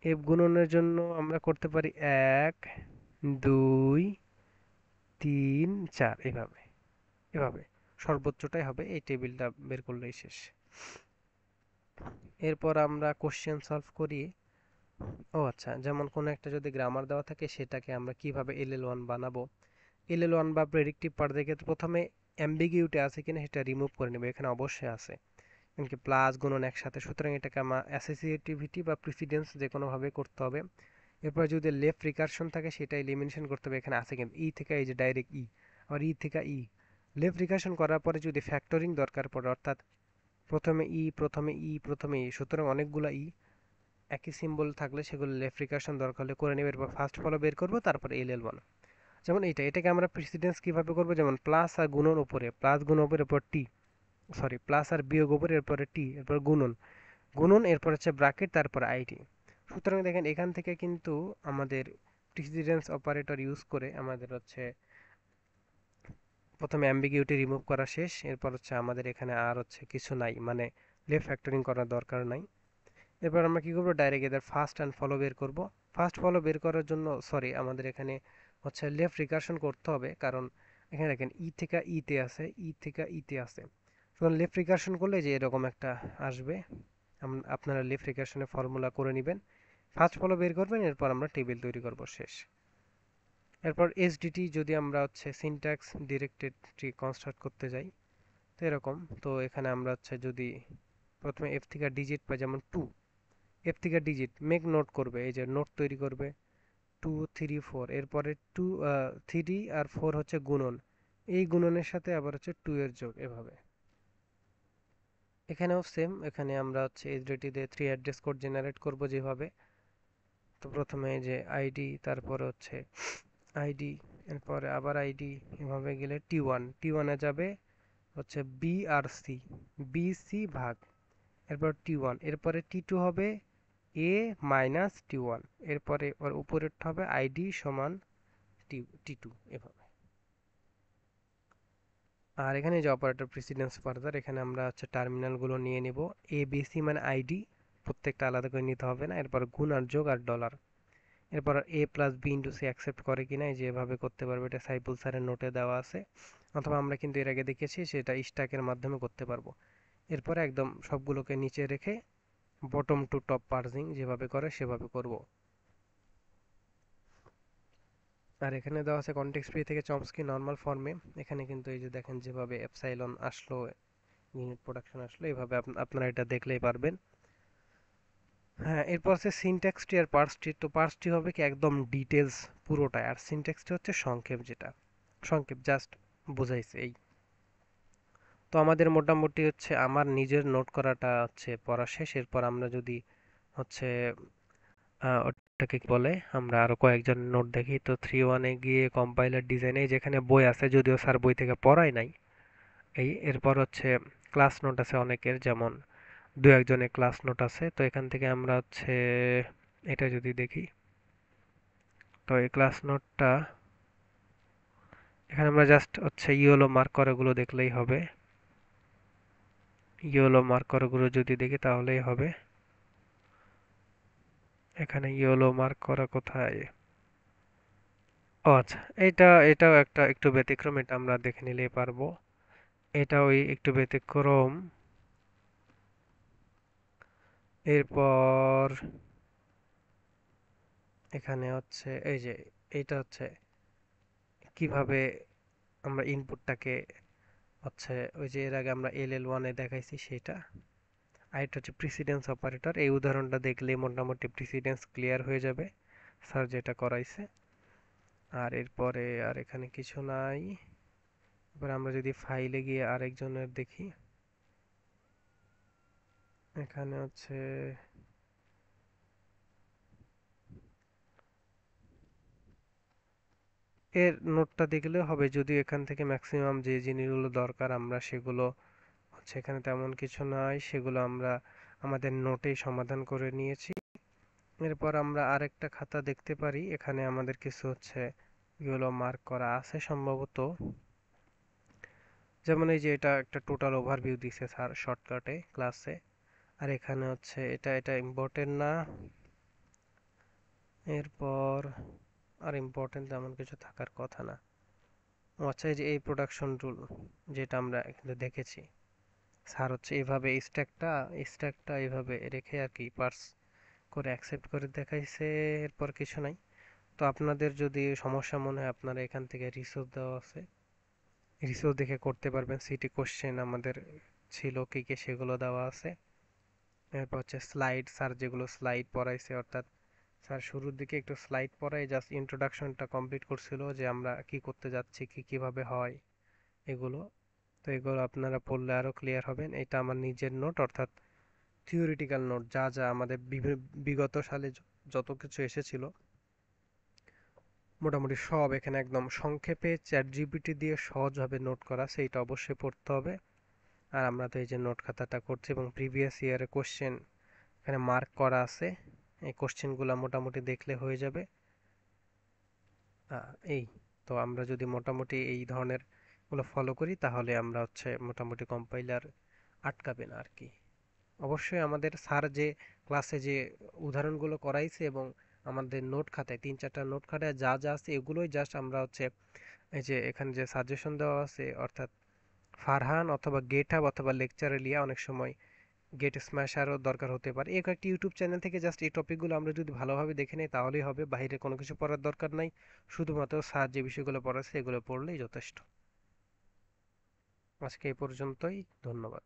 এফ গুণনের জন্য আমরা করতে পারি এক, দুই, তিন, চার, এভাবে এভাবে সর্বোচ্চটাই হবে, এই টেবিলটা বের করলেই শেষ। এরপর আমরা কোশ্চেন সলভ করি। ও আচ্ছা, যেমন কোনো একটা যদি গ্রামার দেওয়া থাকে সেটাকে আমরা কিভাবে এলএল1 বানাবো, এলএল1 বা প্রেডিক্টিভ পার্ট দেখে প্রথমে অ্যাম্বিগিউটি আছে কিনা সেটা রিমুভ করে নেবে, এখানে অবশ্যই আছে, এমনকি প্লাস গুণন একসাথে, সুতরাং এটাকে আমার অ্যাসোসিয়েটিভিটি বা প্রিসিডেন্স যে কোনোভাবে করতে হবে। এরপর যদি লেফট রিকারশন থাকে সেটা এলিমিনেশন করতে হবে, এখানে আছে কিন্তু ই থেকে এই যে ডাইরেক্ট ই, আবার ই থেকে ই, লেফট রিকারশন করার পরে যদি ফ্যাক্টরিং দরকার পড়ে, অর্থাৎ প্রথমে ই প্রথমে ই প্রথমে ই, সুতরাং অনেকগুলো ই একই সিম্বল থাকলে সেগুলো লেফট রিকারশন দরকার হলে করে নেবে, এরপর ফার্স্ট ফলো বের করবো, তারপর এলএল1। যেমন এটাকে আমরা প্রেসিডেন্স কিভাবে করবো, যেমন প্লাস আর গুণন উপরে, প্লাস গুণ উপরে, এরপর টি, সরি প্লাস আর বিয়োগ উপরে, এরপরে টি, এরপর গুণন, গুণন এরপর হচ্ছে ব্র্যাকেট, তারপর আইটি। সুতরাং দেখেন এখান থেকে কিন্তু আমাদের প্রেসিডেন্স অপারেটর ইউজ করে আমাদের হচ্ছে প্রথমে অ্যাম্বিগিউটি রিমুভ করা শেষ, এরপর হচ্ছে আমাদের এখানে আর হচ্ছে কিছু নাই, মানে লেফট ফ্যাক্টরিং করার দরকার নাই। এরপর আমরা কি করবো, ডাইরেক্ট এদের ফার্স্ট অ্যান্ড ফলো বের করব। ফার্স্ট ফলো বের করার জন্য সরি আমাদের এখানে হচ্ছে লেফট রিকারশন করতে হবে, কারণ এখানে দেখেন ই থেকে ইতে আছে, ই থেকে ইতে আছে, সুতরাং লেফট রিকারশন করলে যে এরকম একটা আসবে, আপনারা লেফট রিকারশনের ফর্মুলা করে নেবেন, ফার্স্ট ফলো বের করবেন, এরপর আমরা টেবিল তৈরি করব, শেষ। এরপর এসডিটি যদি আমরা হচ্ছে সিনট্যাক্স ডিরেক্টেড ট্রি কনস্ট্রাক্ট করতে যাই, তো এরকম, তো এখানে আমরা হচ্ছে যদি প্রথমে এফ থেকে ডিজিট পাই, যেমন টু, এফ থেকে ডিজিট মেক নোট করবে, এই যে নোট তৈরি করবে, টু থ্রি ফোর, এরপরে টু থ্রি আর ফোর হচ্ছে গুণন, এই গুণনের সাথে আবার হচ্ছে টু এর যোগ, এভাবে। এখানেও সেম, এখানে আমরা হচ্ছে এসডিটি দিয়ে থ্রি অ্যাড্রেস কোড জেনারেট করব যেভাবে। তো প্রথমে যে আইডি, তারপর হচ্ছে আইডি, এরপরে আবার আইডি, এভাবে গেলে টি1, টি1 এ যাবে হচ্ছে বি আর সি, বি সি ভাগ, এরপর টি1, এরপরে টি2 হবে এ মাইনাস টি1, এরপরে ওর উপরেরটা হবে আইডি সমান টি2, এভাবে। আর এখানে যে অপারেটর প্রিসিডেন্স ফার্দার, এখানে আমরা হচ্ছে টার্মিনালগুলো নিয়ে নিব, এ বি সি মানে আইডি, প্রত্যেকটা আলাদা করে নিতে হবে না, এরপর গুণ আর যোগ আর ডলার, এরপর A plus B into C accept করে কিনা এই যে এভাবে করতে পারবে, এটা সাইফুল স্যারের নোটে দেওয়া আছে, অথবা আমরা কিন্তু এর আগে দেখেছি সেটা স্ট্যাকের মাধ্যমে করতে পারবো। এরপরে একদম সবগুলোকে নিচে রেখে বটম টু টপ পার্জিং যেভাবে করে সেভাবে করব। আর এখানে দেওয়া আছে কনটেক্সট ফ্রি থেকে চমস্কি নর্মাল ফর্মে, এখানে কিন্তু এই যে দেখেন যেভাবে এপসাইলন আসলো, ইউনিট প্রোডাকশন আসলো এইভাবে আপনারা এটা দেখলেই পারবেন। হ্যাঁ, এরপর আছে সিনট্যাক্সটি আর পার্সটি। তো পার্সটি হবে কি একদম ডিটেলস পুরোটাই, আর সিনট্যাক্সটি হচ্ছে সংক্ষেপ, যেটা সংক্ষেপ জাস্ট বুঝাইছে এই। তো আমাদের মোটামুটি হচ্ছে আমার নিজের নোট করাটা হচ্ছে পড়া শেষ। এরপর আমরা যদি হচ্ছে ওটাকে কি বলে, আমরা আরো কয়েকজন নোট দেখি। তো 3.1-এ গিয়ে কম্পাইলার ডিজাইনে যেখানে বই আছে, যদিও স্যার বই থেকে পড়াই নাই এই। এরপর হচ্ছে ক্লাস নোট আছে অনেকের, যেমন দু একজনের ক্লাস নোট আছে। তো এখান থেকে আমরা হচ্ছে এটা যদি দেখি, তো এই ক্লাস নোটটা এখানে আমরা জাস্ট হচ্ছে ইয়েলো মার্ক করাগুলো দেখলেই হবে। ইয়েলো মার্ক করাগুলো যদি দেখি তাহলেই হবে। এখানে ইয়েলো মার্ক করা কোথায়? ও আচ্ছা, এটাও একটা একটু ব্যতিক্রম, এটা আমরা দেখে নিলেই পারবো। এটা ওই একটু ব্যতিক্রম। এরপর এখানে হচ্ছে এই যে এইটা হচ্ছে কিভাবে আমরা ইনপুটটাকে হচ্ছে ওই যে এর আগে আমরা LL1-এ দেখাইছি সেটা। আর এটা হচ্ছে প্রিসিডেন্স অপারেটর। এই উদাহরণটা দেখলে মোটামুটি প্রিসিডেন্স ক্লিয়ার হয়ে যাবে, স্যার যেটা করাইছে। আর এরপরে আর এখানে কিছু নাই। এবার আমরা যদি ফাইলে গিয়ে আরেকজনের দেখি, এখানে হচ্ছে এর নোটটা দেখলে হবে, যদিও এখান থেকে ম্যাক্সিমাম যে জিনিসগুলো দরকার আমরা সেগুলো হচ্ছে এখানে তেমন কিছু নাই, সেগুলো আমরা আমাদের নোটেই সমাধান করে নিয়েছি। এরপর আমরা আরেকটা খাতা দেখতে পারি, এখানে আমাদের কিছু হচ্ছে এগুলো মার্ক করা আছে সম্ভবত। যেমন এই যে এটা একটা টোটাল ওভারভিউ দিছে স্যার শর্টকাটে ক্লাসে। আর এখানে হচ্ছে এটা ইম্পর্টেন্ট না। এরপর আর ইম্পর্টেন্ট তেমন কিছু থাকার কথা না। ও আচ্ছা, এই যে এই প্রোডাকশন রুল যেটা আমরা এখানে দেখেছি, স্যার হচ্ছে এইভাবে স্ট্যাকটা এইভাবে রেখে আর কি পার্স করে অ্যাকসেপ্ট করে দেখাইছে। এরপর কিছু নাই। তো আপনাদের যদি সমস্যা মনে হয়, আপনারা এখান থেকে রিসোর্স দেওয়া আছে, রিসোর্স দেখে করতে পারবেন। সিটি কোশ্চেন আমাদের ছিল কি কি সেগুলো দেওয়া আছে। এরপর হচ্ছে স্লাইড, স্যার যেগুলো স্লাইড পড়াইছে, অর্থাৎ স্যার শুরুর দিকে একটু স্লাইড পড়াই জাস্ট ইন্ট্রোডাকশনটা কমপ্লিট করছিল, যে আমরা কি করতে যাচ্ছি, কি কিভাবে হয় এগুলো। তো এগুলো আপনারা পড়লে আরো ক্লিয়ার হবেন। এটা আমার নিজের নোট, অর্থাৎ থিওরিটিক্যাল নোট, যা যা আমাদের বিগত সালে যত কিছু এসেছিল মোটামুটি সব এখানে একদম সংক্ষেপে চ্যাট জিপিটি দিয়ে সহজভাবে নোট করা, সেইটা অবশ্যই পড়তে হবে। আর আমরা তো এই যে নোট খাতাটা করছি, এবং প্রিভিয়াস ইয়ারের কোশ্চেন এখানে মার্ক করা আছে। এই কোশ্চেনগুলো মোটামুটি দেখলে হয়ে যাবে। এই তো আমরা যদি মোটামুটি এই ধরনের গুলো ফলো করি, তাহলে আমরা হচ্ছে মোটামুটি কম্পাইলার আটকাবে না আর কি। অবশ্যই আমাদের স্যার যে ক্লাসে যে উদাহরণগুলো করাইছে, এবং আমাদের নোট খাতায় 3-4টা নোট খাতায় যা যা আছে এগুলোই জাস্ট আমরা হচ্ছে এই যে এখানে যে সাজেশন দেওয়া আছে, অর্থাৎ ফারহান অথবা গেট হাব অথবা লেকচারে লিয়া, অনেক সময় গেট স্ম্যাশারও দরকার হতে পারে। এই কয়েকটি ইউটিউব চ্যানেল থেকে জাস্ট এই টপিকগুলো আমরা যদি ভালোভাবে দেখে নিই তাহলেই হবে, বাইরে কোনো কিছু পড়ার দরকার নাই। শুধুমাত্র স্যার যে বিষয়গুলো পড়াচ্ছে এগুলো পড়লেই যথেষ্ট। আজকে এই পর্যন্তই, ধন্যবাদ।